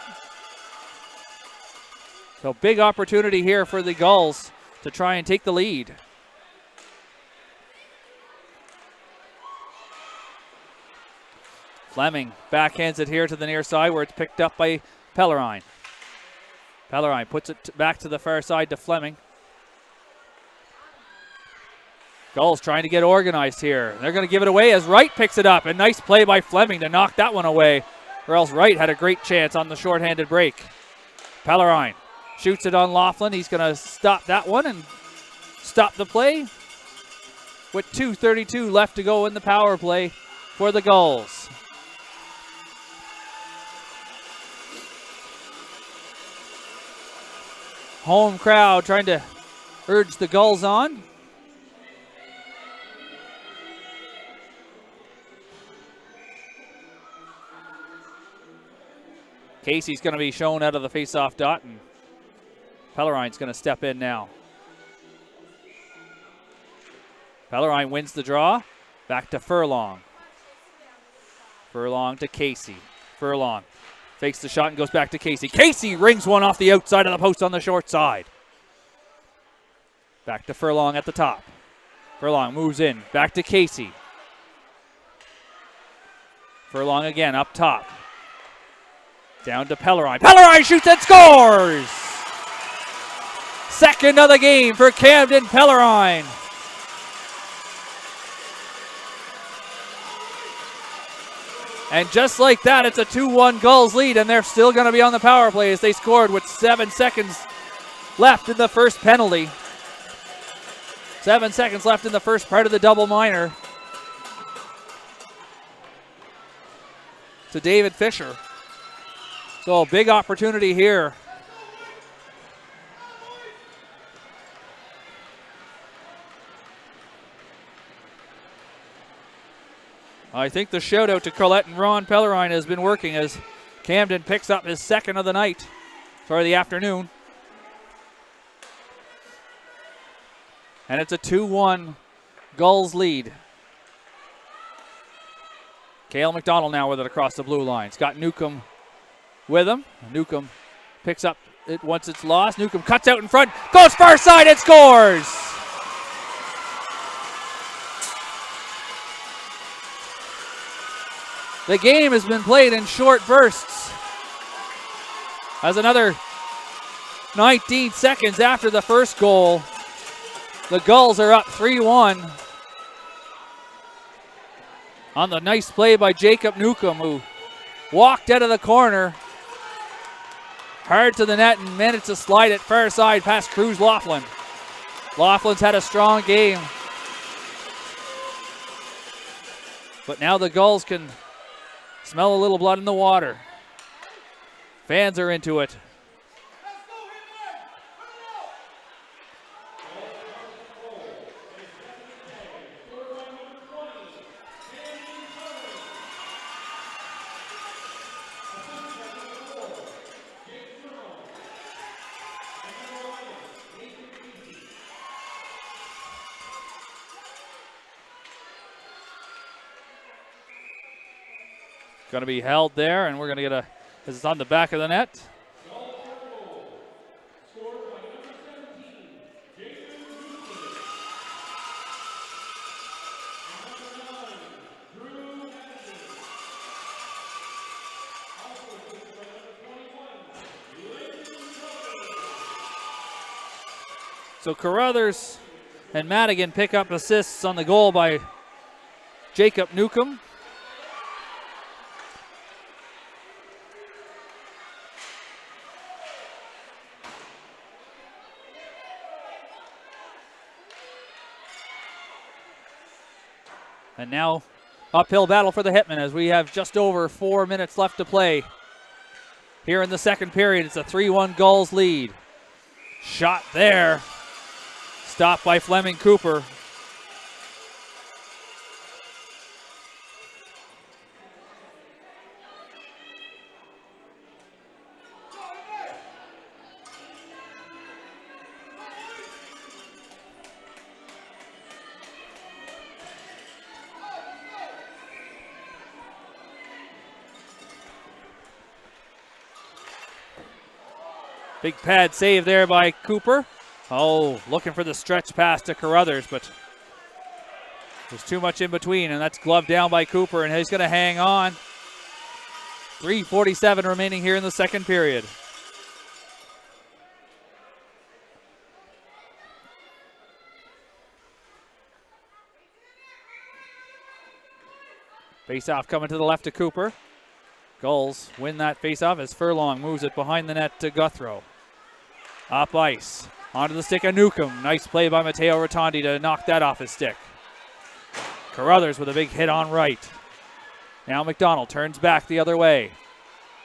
So big opportunity here for the Gulls to try and take the lead. Fleming backhands it here to the near side where it's picked up by Pellerine. Pellerine puts it back to the far side to Fleming. Gulls trying to get organized here. They're going to give it away as Wright picks it up. A nice play by Fleming to knock that one away, or else Wright had a great chance on the shorthanded break. Pellerine shoots it on Laughlin. He's going to stop that one and stop the play with 2:32 left to go in the power play for the Gulls. Home crowd trying to urge the Gulls on. Casey's going to be shown out of the face-off dot, and Pellerine's going to step in now. Pellerine wins the draw. Back to Furlong. Furlong to Casey. Furlong fakes the shot and goes back to Casey. Casey rings one off the outside of the post on the short side. Back to Furlong at the top. Furlong moves in. Back to Casey. Furlong again up top. Down to Pellerine. Pellerine shoots and scores! Second of the game for Camden Pellerine. And just like that, it's a 2-1 Gulls lead, and they're still going to be on the power play as they scored with 7 seconds left in the first penalty. 7 seconds left in the first part of the double minor. To David Fisher. So a big opportunity here. I think the shout out to Colette and Ron Pellerine has been working as Camden picks up his second of the night. The afternoon. And it's a 2-1 Gulls lead. Cale McDonald now with it across the blue line. Scott Newcomb with him. Newcomb picks up it once it's lost. Newcomb cuts out in front, goes far side and scores! The game has been played in short bursts. As another 19 seconds after the first goal, the Gulls are up 3-1 on the nice play by Jacob Newcomb, who walked out of the corner, hard to the net, and managed to slide it far side past Cruz Laughlin. Laughlin's had a strong game, but now the Gulls can smell a little blood in the water. Fans are into it. Going to be held there, and we're going to get a, as it's on the back of the net. So Carruthers and Madigan pick up assists on the goal by Jacob Newcomb. And now uphill battle for the Hitmen as we have just over 4 minutes left to play. Here in the second period, it's a 3-1 Gulls lead. Shot there. Stopped by Fleming Cooper. Big pad save there by Cooper. Oh, looking for the stretch pass to Carruthers, but there's too much in between, and that's gloved down by Cooper, and he's going to hang on. 3:47 remaining here in the second period. Face-off coming to the left to Cooper. Gulls win that face-off as Furlong moves it behind the net to Guthrow. Up ice. Onto the stick of Newcomb. Nice play by Matteo Rotondi to knock that off his stick. Carruthers with a big hit on right. Now McDonald turns back the other way.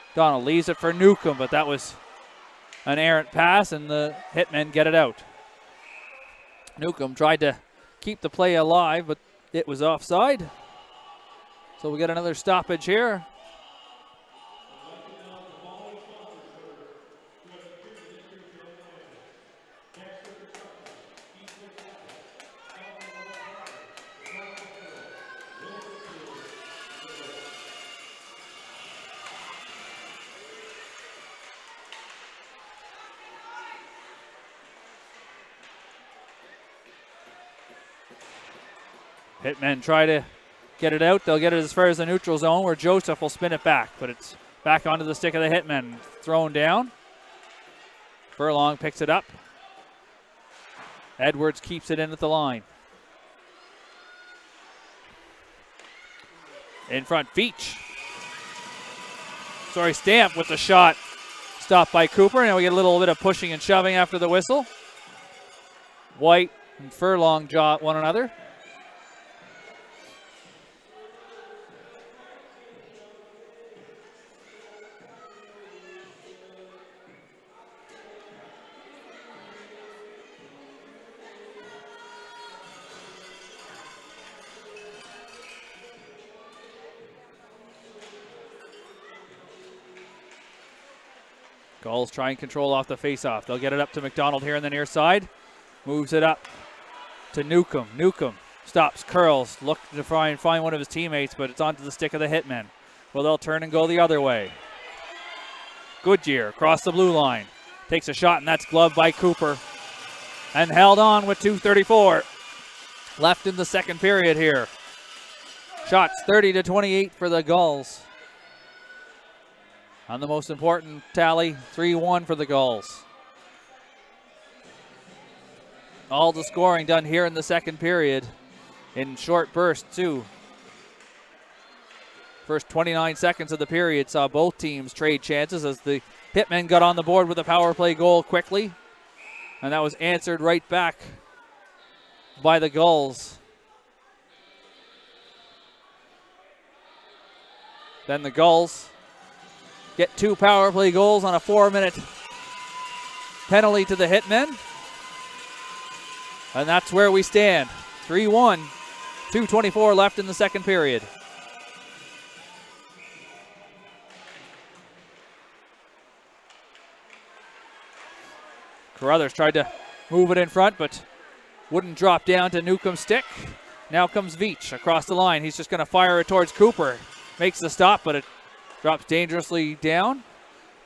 McDonald leaves it for Newcomb, but that was an errant pass, and the Hitmen get it out. Newcomb tried to keep the play alive, but it was offside. So we get another stoppage here. Hitmen try to get it out. They'll get it as far as the neutral zone where Joseph will spin it back, but it's back onto the stick of the Hitmen. Thrown down. Furlong picks it up. Edwards keeps it in at the line. In front, Veach. Stamp with the shot. Stopped by Cooper. Now we get a little bit of pushing and shoving after the whistle. White and Furlong jaw at one another. Gulls try and control off the faceoff. They'll get it up to McDonald here on the near side. Moves it up to Newcomb. Newcomb stops, curls, look to try and find one of his teammates, but it's onto the stick of the Hitmen. Well, they'll turn and go the other way. Goodyear across the blue line. Takes a shot, and that's gloved by Cooper. And held on with 2:34 left in the second period here. Shots 30-28 for the Gulls. On the most important tally, 3-1 for the Gulls. All the scoring done here in the second period in short bursts, too. First 29 seconds of the period saw both teams trade chances as the Hitmen got on the board with a power play goal quickly. And that was answered right back by the Gulls. Then the Gulls get 2 power play goals on a 4-minute penalty to the Hitmen. And that's where we stand. 3-1, 2:24 left in the second period. Carruthers tried to move it in front, but wouldn't drop down to Newcomb's stick. Now comes Veach across the line. He's just going to fire it towards Cooper. Makes the stop, but it drops dangerously down.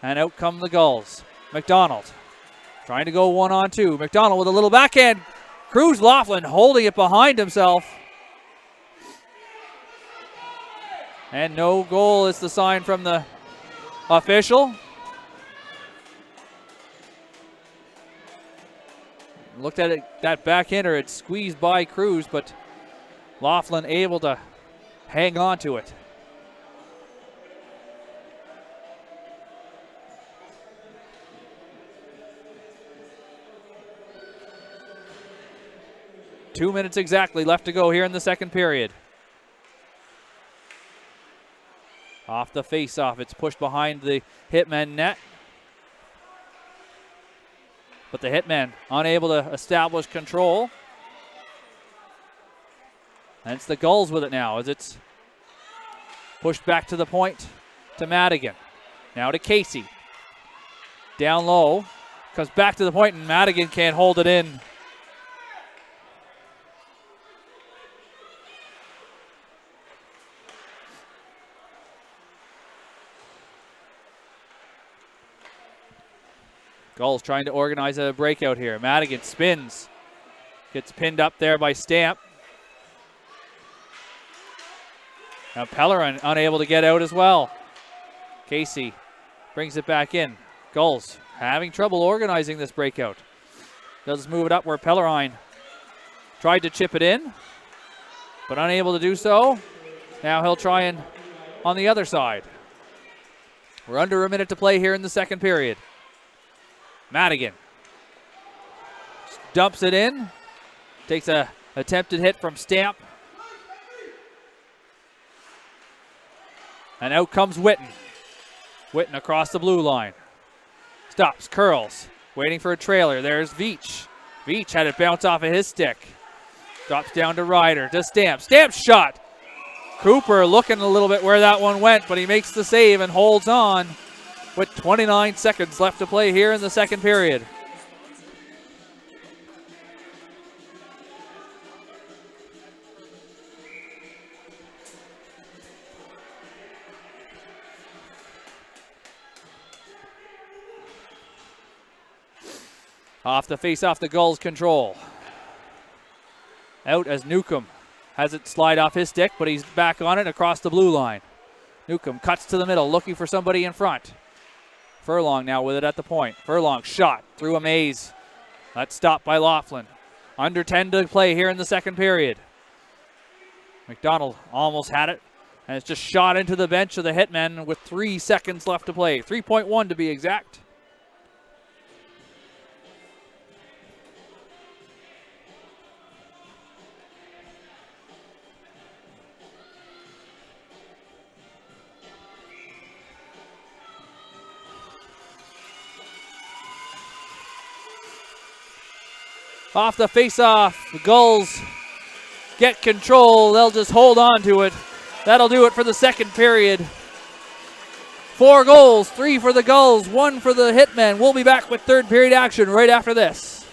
And out come the Gulls. McDonald trying to go 1-on-2. McDonald with a little backhand. Cruz Laughlin holding it behind himself. And no goal is the sign from the official. Looked at it, that backhander, it squeezed by Cruz, but Laughlin able to hang on to it. Two minutes exactly left to go here in the second period. Off the face-off, it's pushed behind the Hitmen net. But the Hitmen unable to establish control. And it's the Gulls with it now as it's pushed back to the point to Madigan. Now to Casey. Down low. Comes back to the point and Madigan can't hold it in. Gulls trying to organize a breakout here. Madigan spins. Gets pinned up there by Stamp. Now Pellerin unable to get out as well. Casey brings it back in. Gulls having trouble organizing this breakout. Does move it up where Pellerin tried to chip it in, but unable to do so. Now he'll try and on the other side. We're under a minute to play here in the second period. Madigan dumps it in. Takes a attempted hit from Stamp. And out comes Witten. Witten across the blue line. Stops, curls, waiting for a trailer. There's Veach. Veach had it bounce off of his stick. Drops down to Ryder, to Stamp. Stamp's shot. Cooper looking a little bit where that one went, but he makes the save and holds on with 29 seconds left to play here in the second period. Off the face-off, the Gulls control. Out as Newcomb has it slide off his stick, but he's back on it across the blue line. Newcomb cuts to the middle, looking for somebody in front. Furlong now with it at the point. Furlong shot through a maze. That's stopped by Laughlin. Under 10 to play here in the second period. McDonald almost had it, and it's just shot into the bench of the Hitmen with 3 seconds left to play. 3.1 to be exact. Off the face-off, the Gulls get control. They'll just hold on to it. That'll do it for the second period. 4 goals, 3 for the Gulls, 1 for the Hitmen. We'll be back with third period action right after this.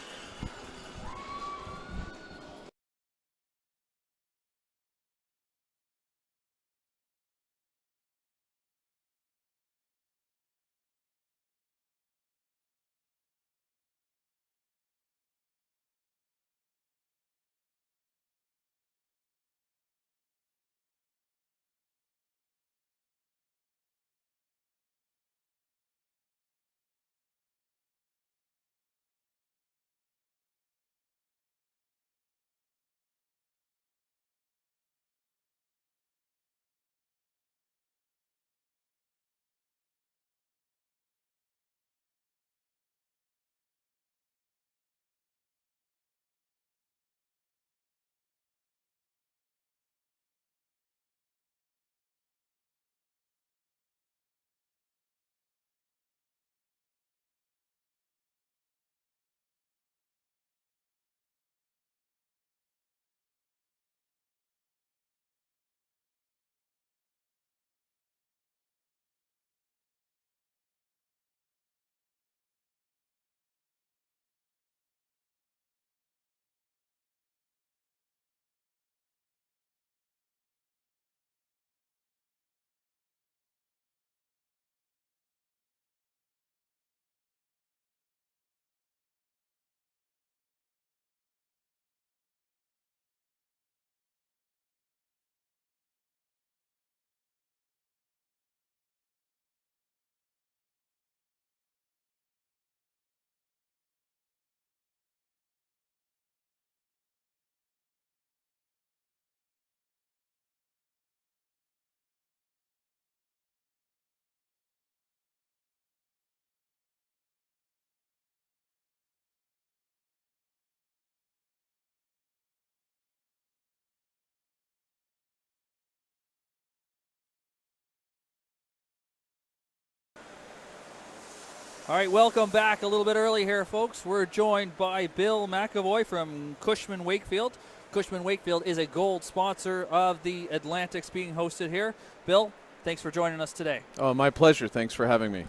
All right, welcome back. A little bit early here, folks. We're joined by Bill McAvoy from Cushman Wakefield. Cushman Wakefield is a gold sponsor of the Atlantics being hosted here. Bill, thanks for joining us today. Oh, my pleasure. Thanks for having me.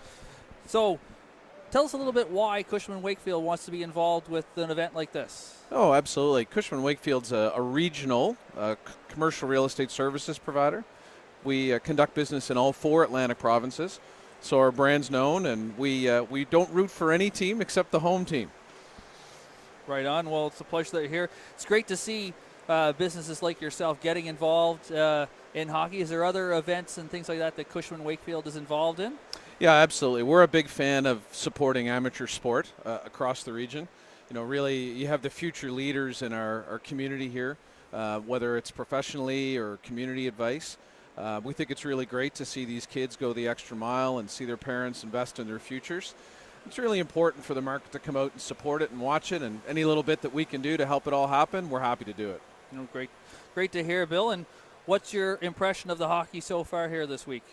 So, tell us a little bit why Cushman Wakefield wants to be involved with an event like this. Oh, absolutely. Cushman Wakefield's a regional commercial real estate services provider. We conduct business in all 4 Atlantic provinces, so our brand's known, and we don't root for any team except the home team. Right on. Well, it's a pleasure that you're here. It's great to see businesses like yourself getting involved in hockey. Is there other events and things like that that Cushman Wakefield is involved in? Yeah, absolutely. We're a big fan of supporting amateur sport across the region. You know, really, you have the future leaders in our community here, whether it's professionally or community advice. We think it's really great to see these kids go the extra mile and see their parents invest in their futures. It's really important for the market to come out and support it and watch it, and any little bit that we can do to help it all happen, we're happy to do it. Oh, great to hear, Bill. And what's your impression of the hockey so far here this week?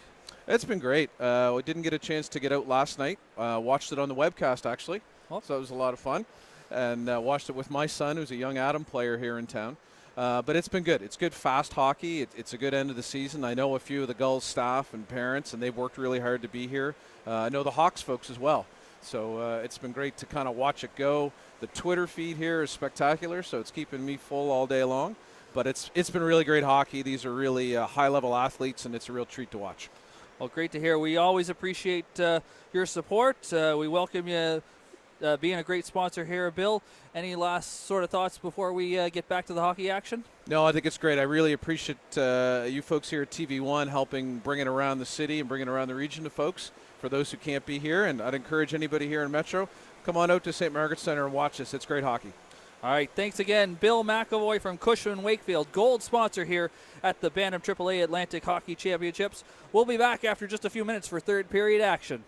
It's been great. We didn't get a chance to get out last night. Watched it on the webcast, actually, so it was a lot of fun. And watched it with my son, who's a young Adam player here in town. But it's been good. It's good, fast hockey. It's a good end of the season. I know a few of the Gulls staff and parents, and they've worked really hard to be here. I know the Hawks folks as well. So it's been great to kind of watch it go. The Twitter feed here is spectacular, so it's keeping me full all day long. But it's been really great hockey. These are really high-level athletes, and it's a real treat to watch. Well, great to hear. We always appreciate your support. We welcome you being a great sponsor here. Bill, any last sort of thoughts before we get back to the hockey action? No, I think it's great. I really appreciate you folks here at TV1 helping bring it around the city and bring it around the region to folks for those who can't be here. And I'd encourage anybody here in Metro, come on out to St. Margaret Centre and watch this. It's great hockey. All right, thanks again, Bill McAvoy from Cushman Wakefield, gold sponsor here at the Bantam AAA Atlantic Hockey Championships. We'll be back after just a few minutes for third period action.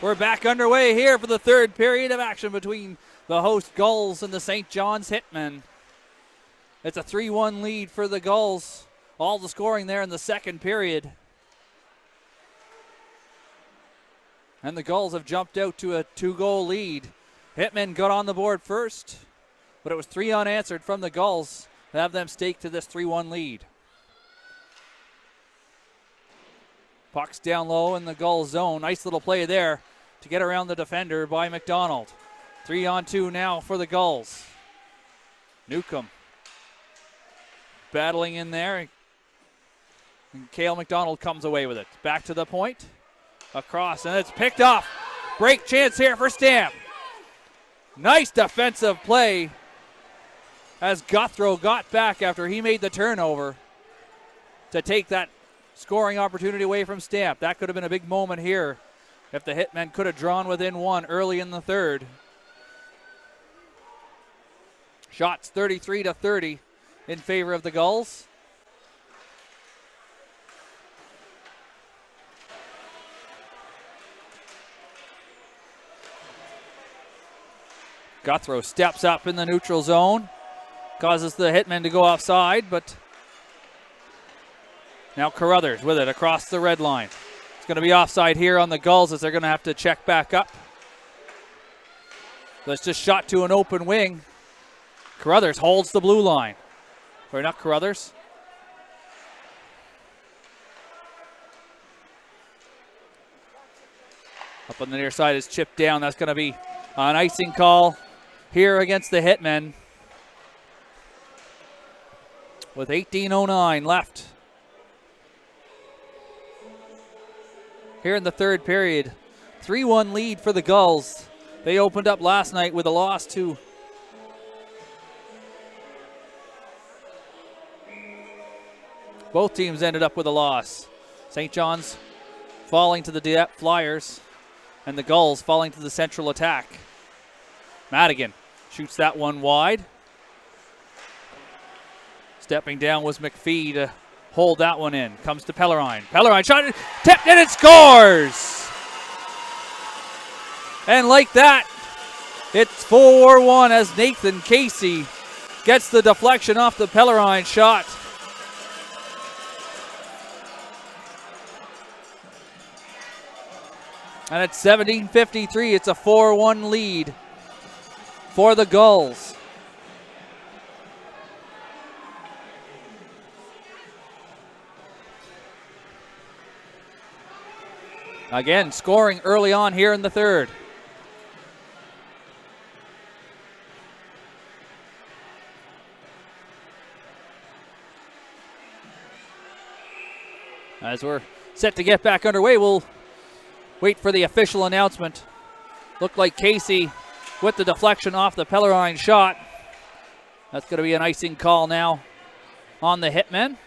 We're back underway here for the third period of action between the host Gulls and the St. John's Hitmen. It's a 3-1 lead for the Gulls. All the scoring there in the second period. And the Gulls have jumped out to a 2-goal lead. Hitmen got on the board first, but it was 3 unanswered from the Gulls to have them stake to this 3-1 lead. Puck's down low in the Gulls zone. Nice little play there to get around the defender by McDonald. 3-on-2 now for the Gulls. Newcomb battling in there. And Cale McDonald comes away with it. Back to the point. Across, and it's picked off. Break chance here for Stamp. Nice defensive play as Guthrow got back after he made the turnover to take that scoring opportunity away from Stamp. That could have been a big moment here if the Hitmen could have drawn within one early in the third. Shots 33-30 in favor of the Gulls. Guthrow steps up in the neutral zone, causes the Hitmen to go offside, but now Carruthers with it across the red line. It's going to be offside here on the Gulls as they're going to have to check back up. That's just shot to an open wing. Carruthers holds the blue line. Or not Carruthers. Up on the near side is chipped down. That's going to be an icing call here against the Hitmen with 18:09 left. Here in the third period, 3-1 lead for the Gulls. They opened up last night with a loss to both teams ended up with a loss. St. John's falling to the Dieppe Flyers and the Gulls falling to the Central Attack. Madigan shoots that one wide. Stepping down was McPhee to hold that one in. Comes to Pellerine. Pellerine shot it, tipped and it scores! And like that, it's 4-1 as Nathan Casey gets the deflection off the Pellerine shot. And at 17:53, it's a 4-1 lead for the Gulls. Again, scoring early on here in the third. As we're set to get back underway, we'll wait for the official announcement. Looked like Casey with the deflection off the Pellerine shot. That's going to be an icing call now on the Hitmen.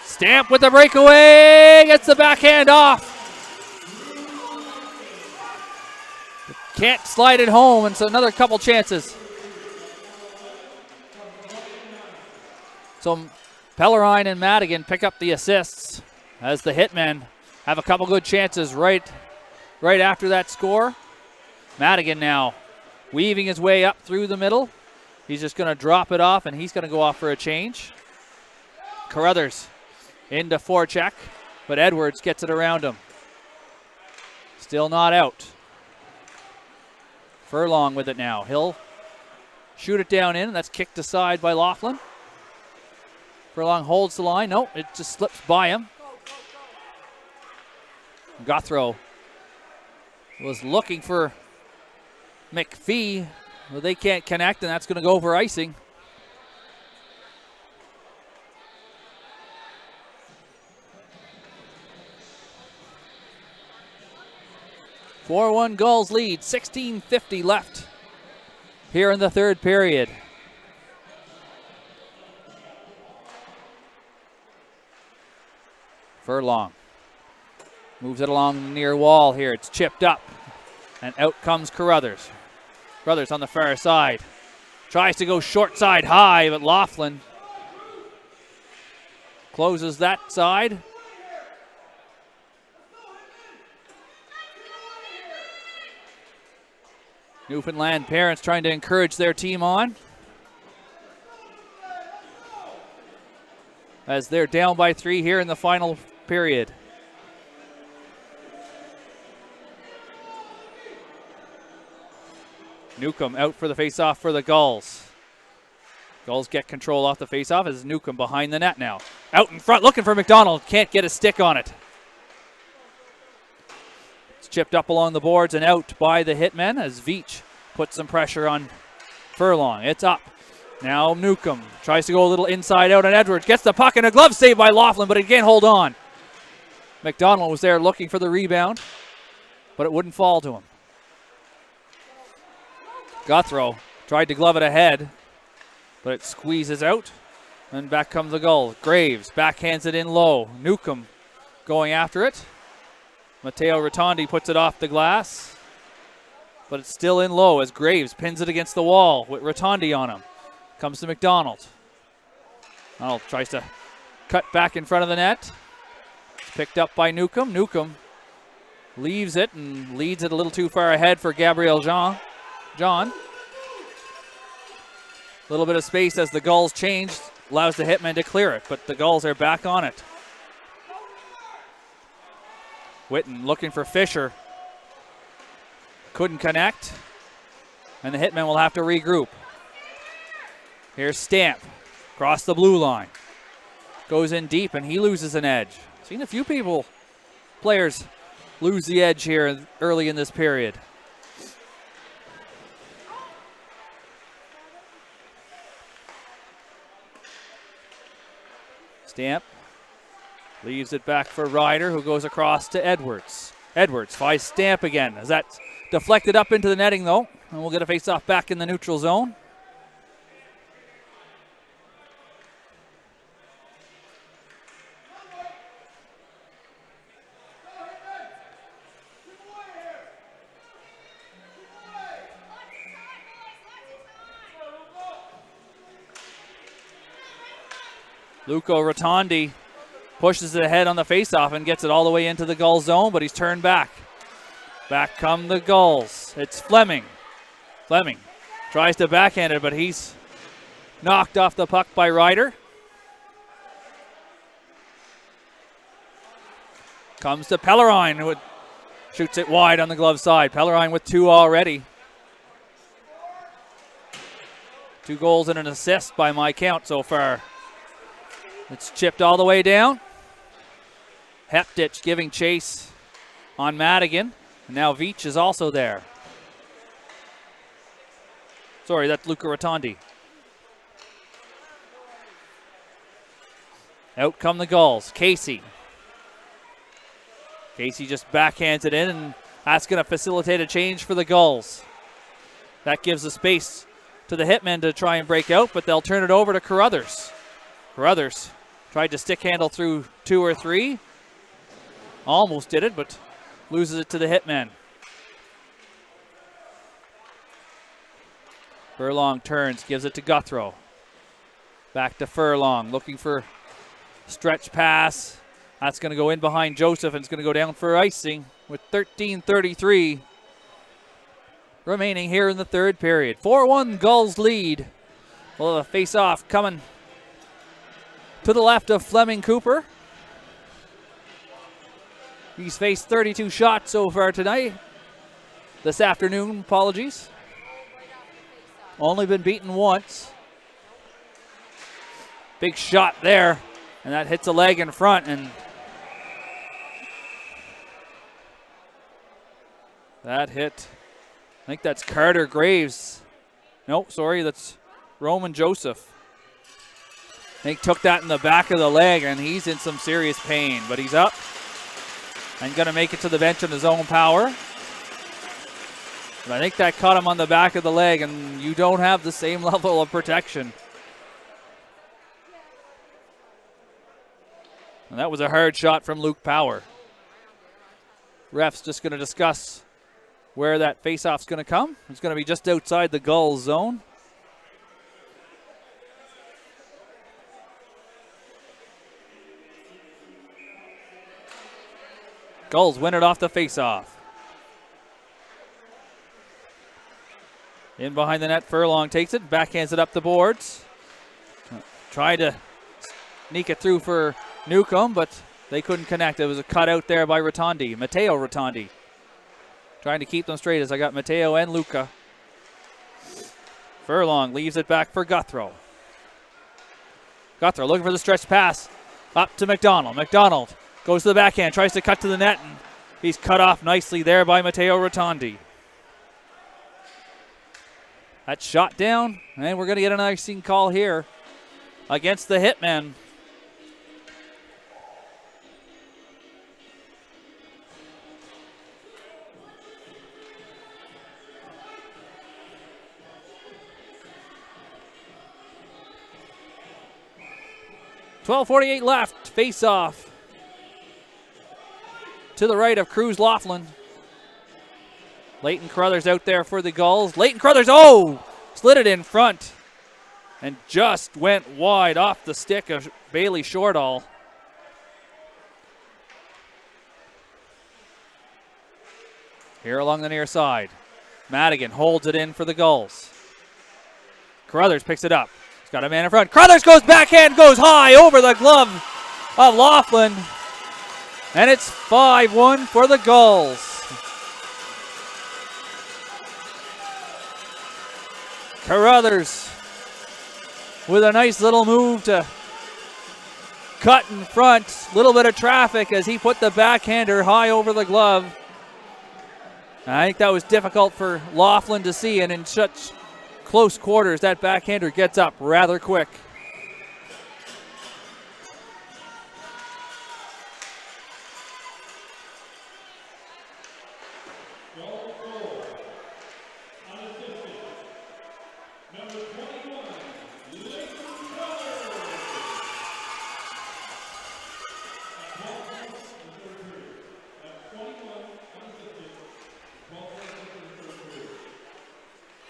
Stamp with the breakaway, gets the backhand off. Can't slide it home, and so another couple chances. So Pellerine and Madigan pick up the assists as the Hitmen have a couple good chances right after that score. Madigan now weaving his way up through the middle. He's just going to drop it off, and he's going to go off for a change. Carruthers into forecheck, but Edwards gets it around him. Still not out. Furlong with it now. He'll shoot it down in, and that's kicked aside by Laughlin. Furlong holds the line. Nope, it just slips by him. Guthrow was looking for McPhee. Well, they can't connect, and that's going to go for icing. (4-1) Gulls lead, 16:50 left here in the third period. Furlong moves it along the near wall here. It's chipped up, and out comes Carruthers. Carruthers on the far side. Tries to go short side high, but Laughlin closes that side. Newfoundland parents trying to encourage their team on, as they're down by 3 here in the final period. Newcomb out for the face-off for the Gulls. Gulls get control off the face-off as Newcomb behind the net now. Out in front looking for McDonald. Can't get a stick on it. It's chipped up along the boards and out by the Hitmen as Veach puts some pressure on Furlong. It's up. Now Newcomb tries to go a little inside out on Edwards. Gets the puck and a glove save by Laughlin, but he can't hold on. McDonald was there looking for the rebound, but it wouldn't fall to him. Guthrow tried to glove it ahead, but it squeezes out, and back comes the Gulls. Graves backhands it in low. Newcomb going after it. Matteo Rotondi puts it off the glass, but it's still in low as Graves pins it against the wall with Rotondi on him. Comes to McDonald. Donald tries to cut back in front of the net. It's picked up by Newcomb. Newcomb leaves it and leads it a little too far ahead for Gabriel John. A little bit of space as the Gulls change, allows the Hitmen to clear it, but the Gulls are back on it. Whitten looking for Fisher. Couldn't connect, and the Hitmen will have to regroup. Here's Stamp, across the blue line. Goes in deep, and he loses an edge. Seen a few players lose the edge here early in this period. Stamp leaves it back for Ryder, who goes across to Edwards. Edwards finds Stamp again. As that deflected up into the netting, though, and we'll get a face-off back in the neutral zone. Luco Rotondi pushes it ahead on the faceoff and gets it all the way into the Gull zone, but he's turned back. Back come the Gulls. It's Fleming. Fleming tries to backhand it, but he's knocked off the puck by Ryder. Comes to Pellerine, who shoots it wide on the glove side. Pellerine with 2 already. 2 goals and an assist by my count so far. It's chipped all the way down. Heptich giving chase on Madigan. And now Veach is also there. Sorry, that's Luca Rotondi. Out come the Gulls. Casey. Casey just backhands it in, and that's going to facilitate a change for the Gulls. That gives the space to the Hitmen to try and break out, but they'll turn it over to Carruthers. Carruthers tried to stick handle through 2 or 3. Almost did it, but loses it to the Hitmen. Furlong turns, gives it to Guthrow. Back to Furlong, looking for stretch pass. That's going to go in behind Joseph, and it's going to go down for icing with 13:33 remaining here in the third period. 4-1 Gulls lead. Well, a face-off coming to the left of Fleming Cooper. He's faced 32 shots so far tonight. This afternoon, apologies. Only been beaten once. Big shot there, and that hits a leg in front, and that hit, I think that's Carter Graves. Nope, sorry, that's Roman Joseph. I think took that in the back of the leg, and he's in some serious pain, but he's up and going to make it to the bench on his own power. But I think that caught him on the back of the leg, and you don't have the same level of protection. And that was a hard shot from Luke Power. Ref's just going to discuss where that faceoff's going to come. It's going to be just outside the Gulls zone. Gulls win it off the faceoff. In behind the net, Furlong takes it, backhands it up the boards. Tried to sneak it through for Newcomb, but they couldn't connect. It was a cutout there by Rotondi, Matteo Rotondi. Trying to keep them straight as I got Matteo and Luca. Furlong leaves it back for Guthrow. Guthrow looking for the stretch pass. Up to McDonald. McDonald goes to the backhand, tries to cut to the net, and he's cut off nicely there by Matteo Rotondi. That shot down, and we're going to get an icing call here against the Hitmen. .12:48 left, face off to the right of Cruz Laughlin. Leighton Carruthers out there for the Gulls. Leighton Carruthers, slid it in front and just went wide off the stick of Bailey Shortall. Here along the near side, Madigan holds it in for the Gulls. Carruthers picks it up. He's got a man in front. Carruthers goes backhand, goes high over the glove of Laughlin. And it's 5-1 for the Gulls. Carruthers with a nice little move to cut in front. Little bit of traffic as he put the backhander high over the glove. I think that was difficult for Laughlin to see, and in such close quarters, that backhander gets up rather quick.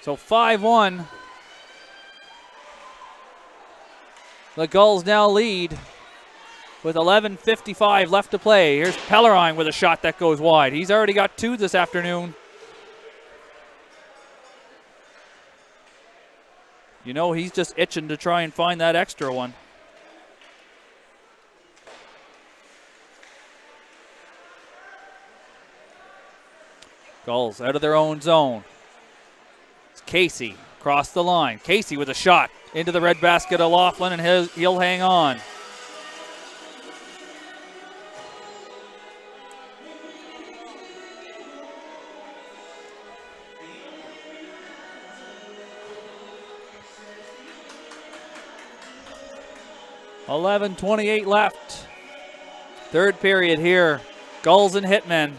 So 5-1. The Gulls now lead with 11:55 left to play. Here's Pellerine with a shot that goes wide. He's already got 2 this afternoon. You know, he's just itching to try and find that extra one. Gulls out of their own zone. Casey across the line. Casey with a shot into the red basket of Laughlin, and he'll hang on. .11:28 left. Third period here. Gulls and Hitmen.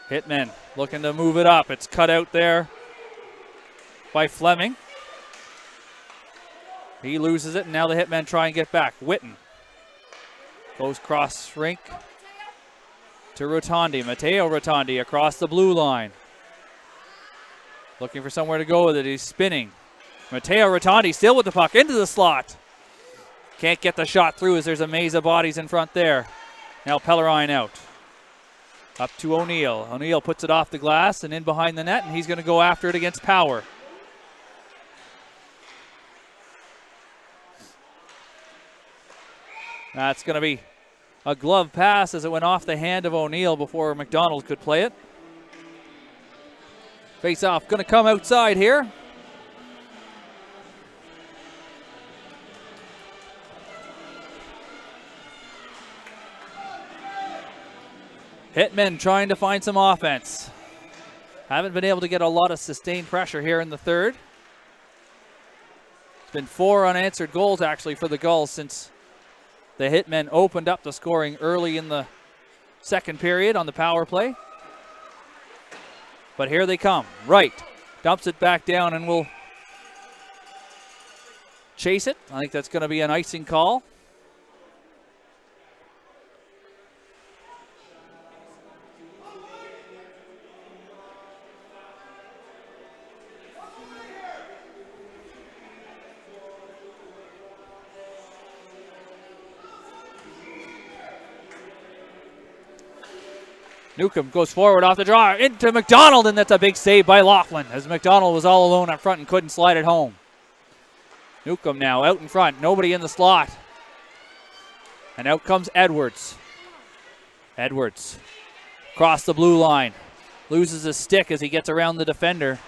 Hitmen looking to move it up. It's cut out there by Fleming. He loses it, and now the Hitmen try and get back. Witten goes cross rink to Rotondi. Matteo Rotondi across the blue line. Looking for somewhere to go with it. He's spinning. Matteo Rotondi still with the puck into the slot. Can't get the shot through as there's a maze of bodies in front there. Now Pellerine out. Up to O'Neill. O'Neill puts it off the glass and in behind the net, and he's going to go after it against Power. That's going to be a glove pass as it went off the hand of O'Neill before McDonald could play it. Face off going to come outside here. Hitmen trying to find some offense. Haven't been able to get a lot of sustained pressure here in the third. It's been 4 unanswered goals actually for the Gulls since the Hitmen opened up the scoring early in the second period on the power play. But here they come. Wright dumps it back down and will chase it. I think that's going to be an icing call. Newcomb goes forward off the draw into McDonald, and that's a big save by Laughlin as McDonald was all alone up front and couldn't slide it home. Newcomb now out in front, nobody in the slot. And out comes Edwards. Edwards across the blue line. Loses his stick as he gets around the defender.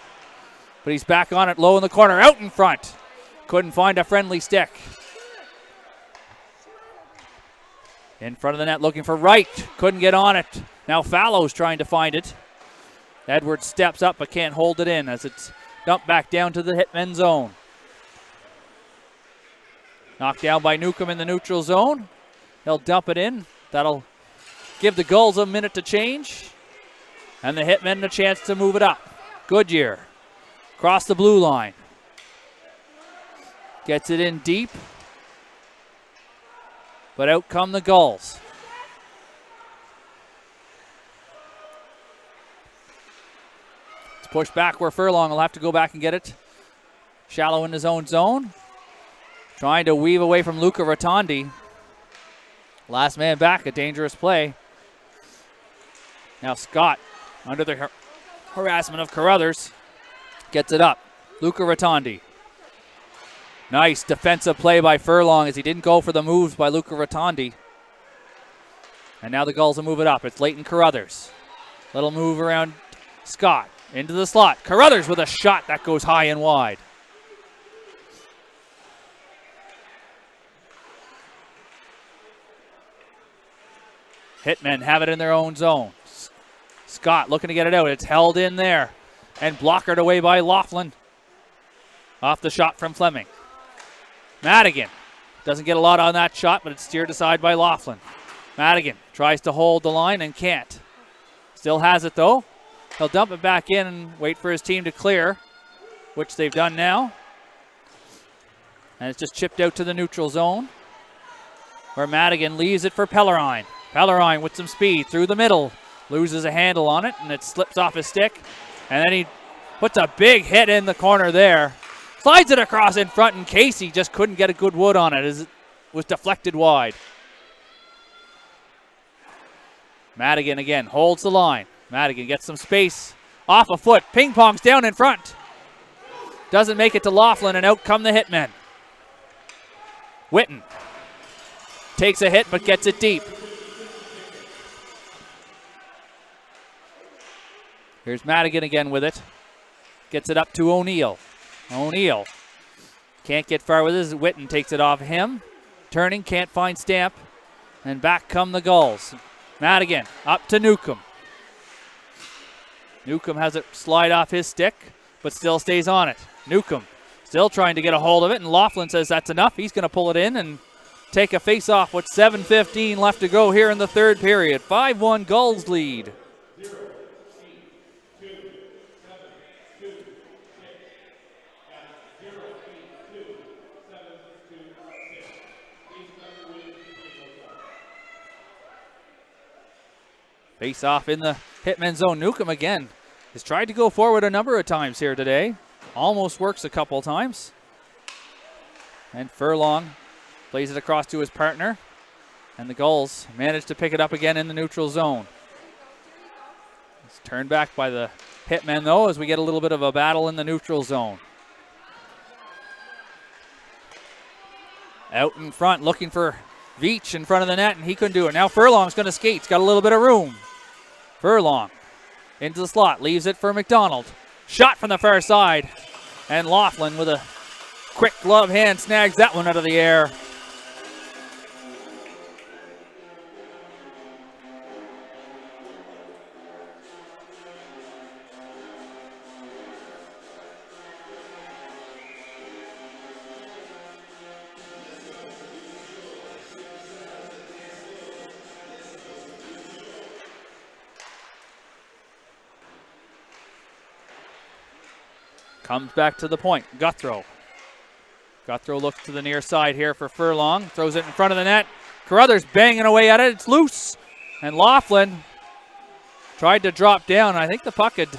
But he's back on it low in the corner, out in front. Couldn't find a friendly stick. In front of the net looking for Wright. Couldn't get on it. Now Fallows trying to find it. Edwards steps up but can't hold it in as it's dumped back down to the Hitmen zone. Knocked down by Newcomb in the neutral zone. He'll dump it in. That'll give the Gulls a minute to change. And the Hitmen a chance to move it up. Goodyear across the blue line. Gets it in deep. But out come the Gulls. It's pushed back where Furlong will have to go back and get it. Shallow in his own zone. Trying to weave away from Luca Rotondi. Last man back, a dangerous play. Now Scott, under the harassment of Carruthers, gets it up. Luca Rotondi. Nice defensive play by Furlong as he didn't go for the moves by Luca Rotondi. And now the Gulls will move it up. It's Leighton Carruthers. Little move around Scott. Into the slot. Carruthers with a shot that goes high and wide. Hitmen have it in their own zone. Scott looking to get it out. It's held in there. And blockered away by Laughlin. Off the shot from Fleming. Madigan doesn't get a lot on that shot, but it's steered aside by Laughlin. Madigan tries to hold the line and can't. Still has it though. He'll dump it back in and wait for his team to clear, which they've done now. And it's just chipped out to the neutral zone, where Madigan leaves it for Pellerine. Pellerine with some speed through the middle. Loses a handle on it, and it slips off his stick. And then he puts a big hit in the corner there. Slides it across in front, and Casey just couldn't get a good wood on it as it was deflected wide. Madigan again holds the line. Madigan gets some space off a foot. Ping pongs down in front. Doesn't make it to Laughlin, and out come the Hitmen. Witten takes a hit but gets it deep. Here's Madigan again with it. Gets it up to O'Neill. O'Neill can't get far with this. Witten takes it off him. Turning, can't find Stamp. And back come the Gulls. Madigan up to Newcomb. Newcomb has it slide off his stick, but still stays on it. Newcomb still trying to get a hold of it, and Laughlin says that's enough. He's going to pull it in and take a face-off with 7:15 left to go here in the third period. 5-1 Gulls lead. Face off in the Hitmen zone. Newcomb again has tried to go forward a number of times here today. Almost works a couple times. And Furlong plays it across to his partner. And the Gulls manage to pick it up again in the neutral zone. It's turned back by the Hitmen though as we get a little bit of a battle in the neutral zone. Out in front looking for Veach in front of the net, and he couldn't do it. Now Furlong's going to skate. He's got a little bit of room. Furlong into the slot, leaves it for McDonald. Shot from the far side, and Laughlin with a quick glove hand snags that one out of the air. Comes back to the point. Guthrow Got throw look to the near side here for Furlong. Throws it in front of the net. Carruthers banging away at it. It's loose. And Laughlin tried to drop down. I think the puck had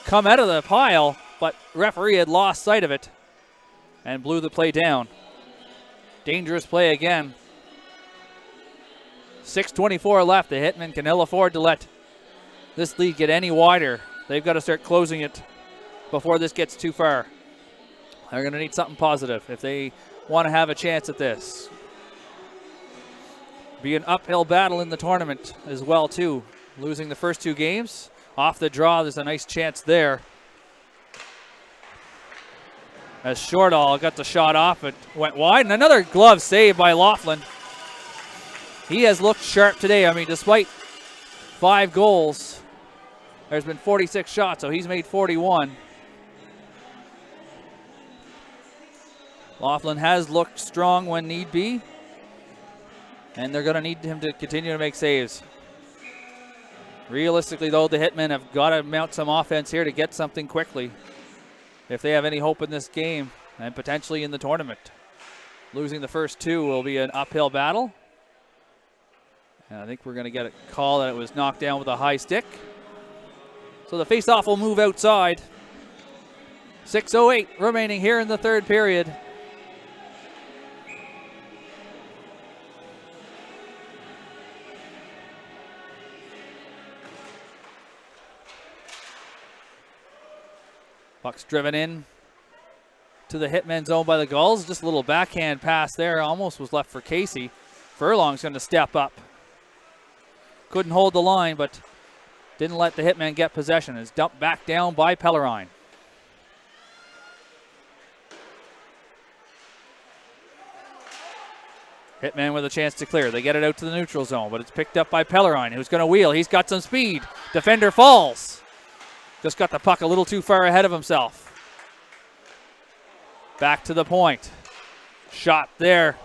come out of the pile, but referee had lost sight of it and blew the play down. Dangerous play again. 6:24 left. The Hitmen can ill afford to let this lead get any wider. They've got to start closing it before this gets too far. They're going to need something positive if they want to have a chance at this. Be an uphill battle in the tournament as well, too. Losing the first 2 games. Off the draw, there's a nice chance there. As Shortall got the shot off, it went wide. And another glove save by Laughlin. He has looked sharp today. I mean, despite 5 goals, there's been 46 shots, so he's made 41. Laughlin has looked strong when need be, and they're going to need him to continue to make saves. Realistically, though, the Hitmen have got to mount some offense here to get something quickly if they have any hope in this game and potentially in the tournament. Losing the first 2 will be an uphill battle. And I think we're going to get a call that it was knocked down with a high stick. So the faceoff will move outside. 6:08 remaining here in the third period. Puck's driven in to the Hitmen zone by the Gulls. Just a little backhand pass there. Almost was left for Casey. Furlong's going to step up. Couldn't hold the line, but didn't let the Hitmen get possession. It's dumped back down by Pellerine. Hitmen with a chance to clear. They get it out to the neutral zone, but it's picked up by Pellerine, who's going to wheel. He's got some speed. Defender falls. Just got the puck a little too far ahead of himself. Back to the point. Shot there.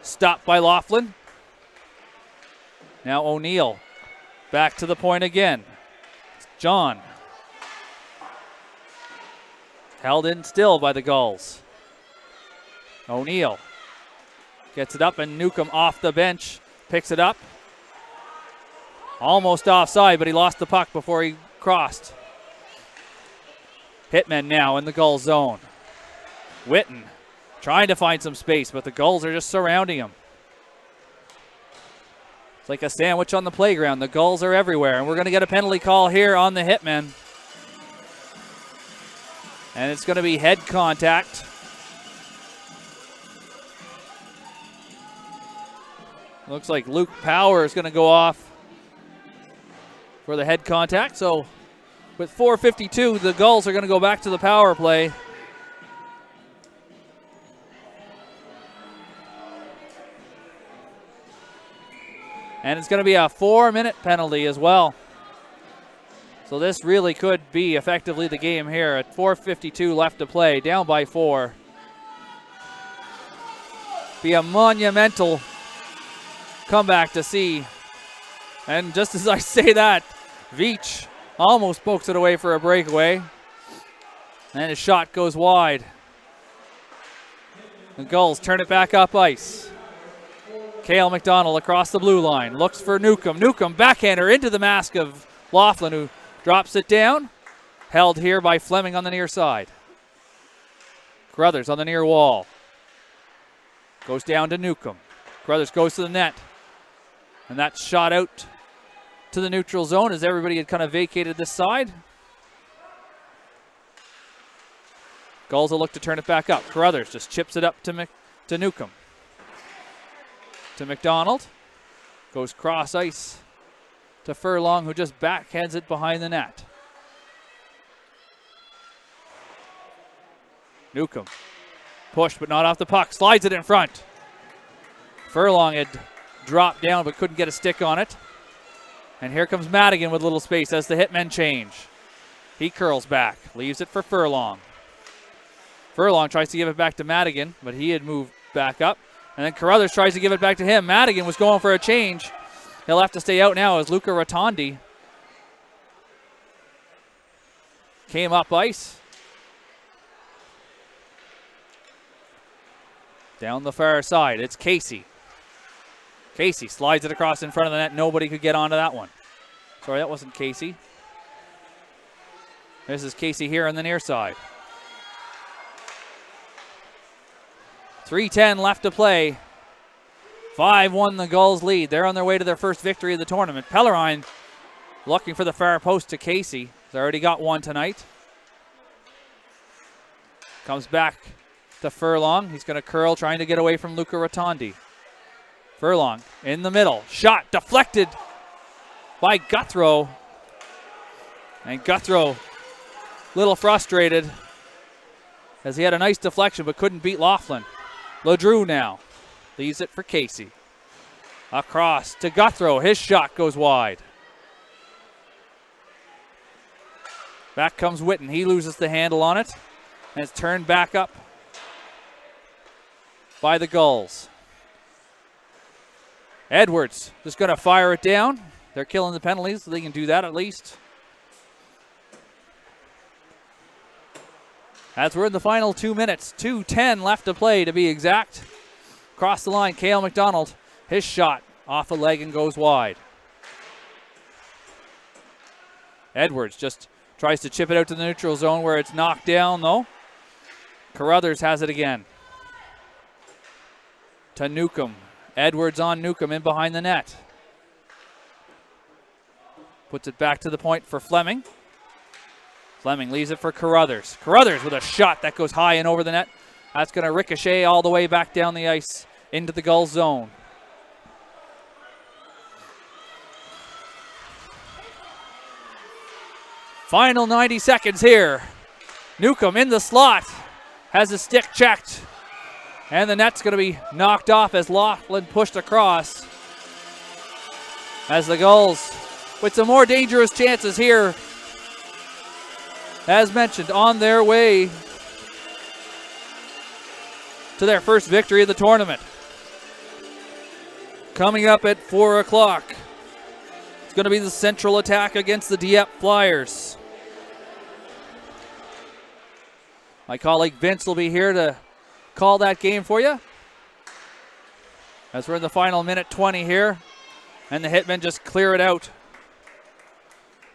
Stopped by Laughlin. Now O'Neill. Back to the point again. It's John. Held in still by the Gulls. O'Neill gets it up, and Newcomb off the bench. Picks it up. Almost offside, but he lost the puck before he crossed. Hitmen now in the Gulls zone. Witten trying to find some space, but the Gulls are just surrounding him. It's like a sandwich on the playground. The Gulls are everywhere, and we're going to get a penalty call here on the Hitmen. And it's going to be head contact. Looks like Luke Power is going to go off for the head contact. So with 4:52, the Gulls are going to go back to the power play. And it's going to be a 4-minute penalty as well. So this really could be effectively the game here at 4:52 left to play, down by 4. Be a monumental comeback to see. And just as I say that, Veach almost pokes it away for a breakaway. And his shot goes wide. The Gulls turn it back up ice. Cale McDonald across the blue line. Looks for Newcomb. Newcomb backhander into the mask of Laughlin, who drops it down. Held here by Fleming on the near side. Carruthers on the near wall. Goes down to Newcomb. Carruthers goes to the net. And that shot out to the neutral zone as everybody had kind of vacated this side. Gulls will look to turn it back up. Carruthers just chips it up to Newcomb. To McDonald. Goes cross ice to Furlong, who just backhands it behind the net. Newcomb. Pushed but not off the puck. Slides it in front. Furlong had dropped down but couldn't get a stick on it. And here comes Madigan with a little space as the Hitmen change. He curls back. Leaves it for Furlong. Furlong tries to give it back to Madigan, but he had moved back up. And then Carruthers tries to give it back to him. Madigan was going for a change. He'll have to stay out now as Luca Rotondi came up ice. Down the far side, it's Casey. Casey slides it across in front of the net. Nobody could get onto that one. Sorry, that wasn't Casey. This is Casey here on the near side. 3:10 left to play. 5-1 the Gulls lead. They're on their way to their first victory of the tournament. Pellerine looking for the far post to Casey. He's already got one tonight. Comes back to Furlong. He's going to curl, trying to get away from Luca Rotondi. Furlong in the middle. Shot deflected by Guthrow. And Guthrow a little frustrated as he had a nice deflection but couldn't beat Laughlin. LeDrew now leaves it for Casey. Across to Guthrow. His shot goes wide. Back comes Witten. He loses the handle on it. And it's turned back up by the Gulls. Edwards just going to fire it down. They're killing the penalties, so they can do that at least. As we're in the final 2 minutes, 2:10 left to play to be exact. Across the line, Cale McDonald. His shot off a leg and goes wide. Edwards just tries to chip it out to the neutral zone where it's knocked down, though. Carruthers has it again. To Newcomb. Edwards on Newcomb in behind the net. Puts it back to the point for Fleming. Fleming leaves it for Carruthers. Carruthers with a shot that goes high and over the net. That's going to ricochet all the way back down the ice into the Gulls zone. Final 90 seconds here. Newcomb in the slot. Has his stick checked. And the net's going to be knocked off as Laughlin pushed across. As the Gulls with some more dangerous chances here. As mentioned, on their way to their first victory of the tournament. Coming up at 4 o'clock. It's going to be the central attack against the Dieppe Flyers. My colleague Vince will be here to call that game for you. As we're in the final minute 20 here. And the Hitmen just clear it out.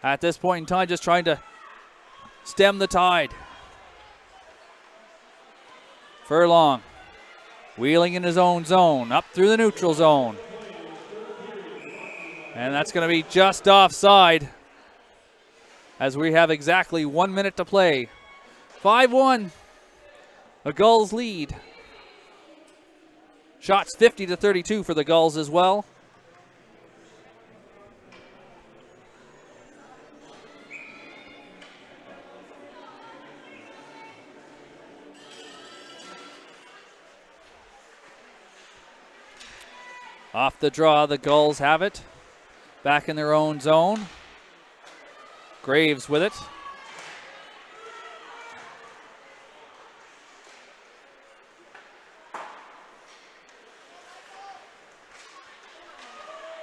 At this point in time, just trying to stem the tide. Furlong wheeling in his own zone, up through the neutral zone. And that's going to be just offside as we have exactly 1 minute to play. 5-1, the Gulls lead. Shots 50-32 for the Gulls as well. Off the draw, the Gulls have it. Back in their own zone. Graves with it.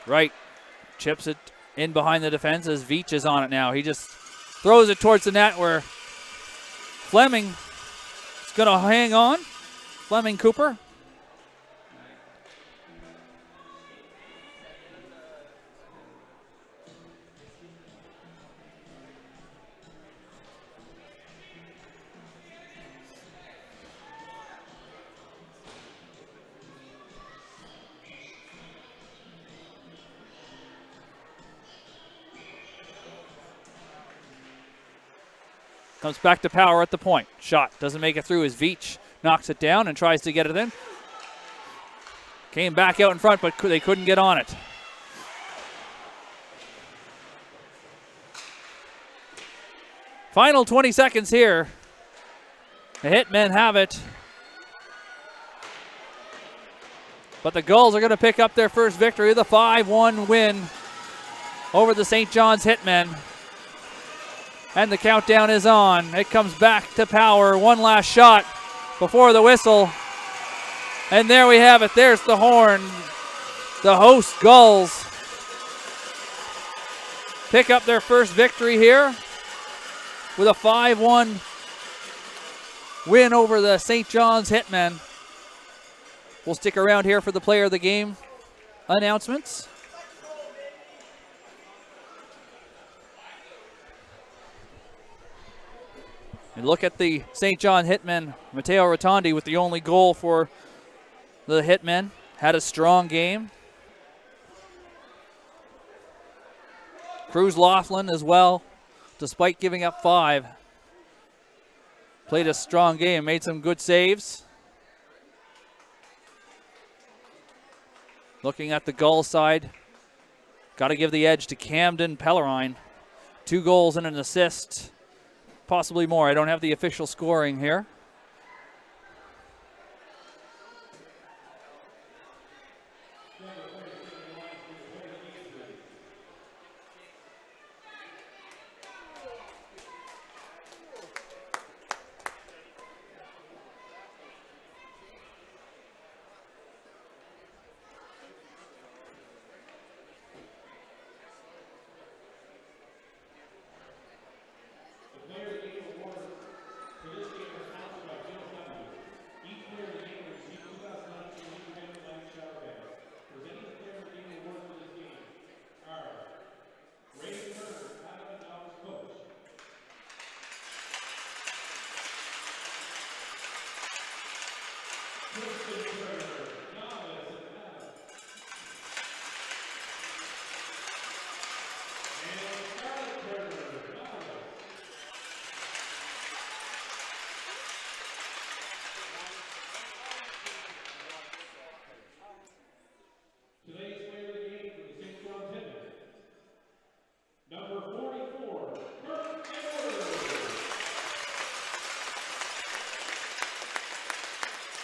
Right. Chips it in behind the defense as Veach is on it now. He just throws it towards the net where Fleming is going to hang on. Fleming Cooper. Comes back to Power at the point. Shot doesn't make it through as Veach knocks it down and tries to get it in. Came back out in front, but they couldn't get on it. Final 20 seconds here. The Hitmen have it. But the Gulls are going to pick up their first victory, the 5-1 win over the St. John's Hitmen. And the countdown is on. It comes back to Power. One last shot before the whistle. And there we have it. There's the horn. The host Gulls pick up their first victory here with a 5-1 win over the St. John's Hitmen. We'll stick around here for the player of the game announcements. And look at the St. John Hitmen. Matteo Rotondi with the only goal for the Hitmen. Had a strong game. Cruz Laughlin as well, despite giving up 5. Played a strong game, made some good saves. Looking at the Gulls side, got to give the edge to Camden Pellerine. 2 goals and an assist, possibly more. I don't have the official scoring here.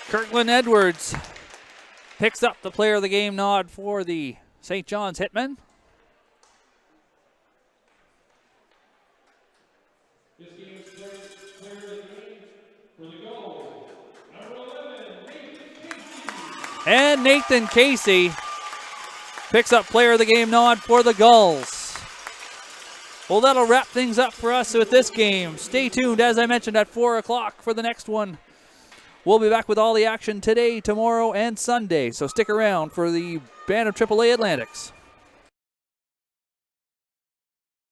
Kirkland Edwards picks up the player of the game nod for the St. John's Hitmen. This game's player of the game for the Gulls, number 11, Nathan Casey. And Nathan Casey picks up player of the game nod for the Gulls. Well, that'll wrap things up for us with this game. Stay tuned, as I mentioned, at 4 o'clock for the next one. We'll be back with all the action today, tomorrow, and Sunday. So stick around for the Bantam AAA Atlantics.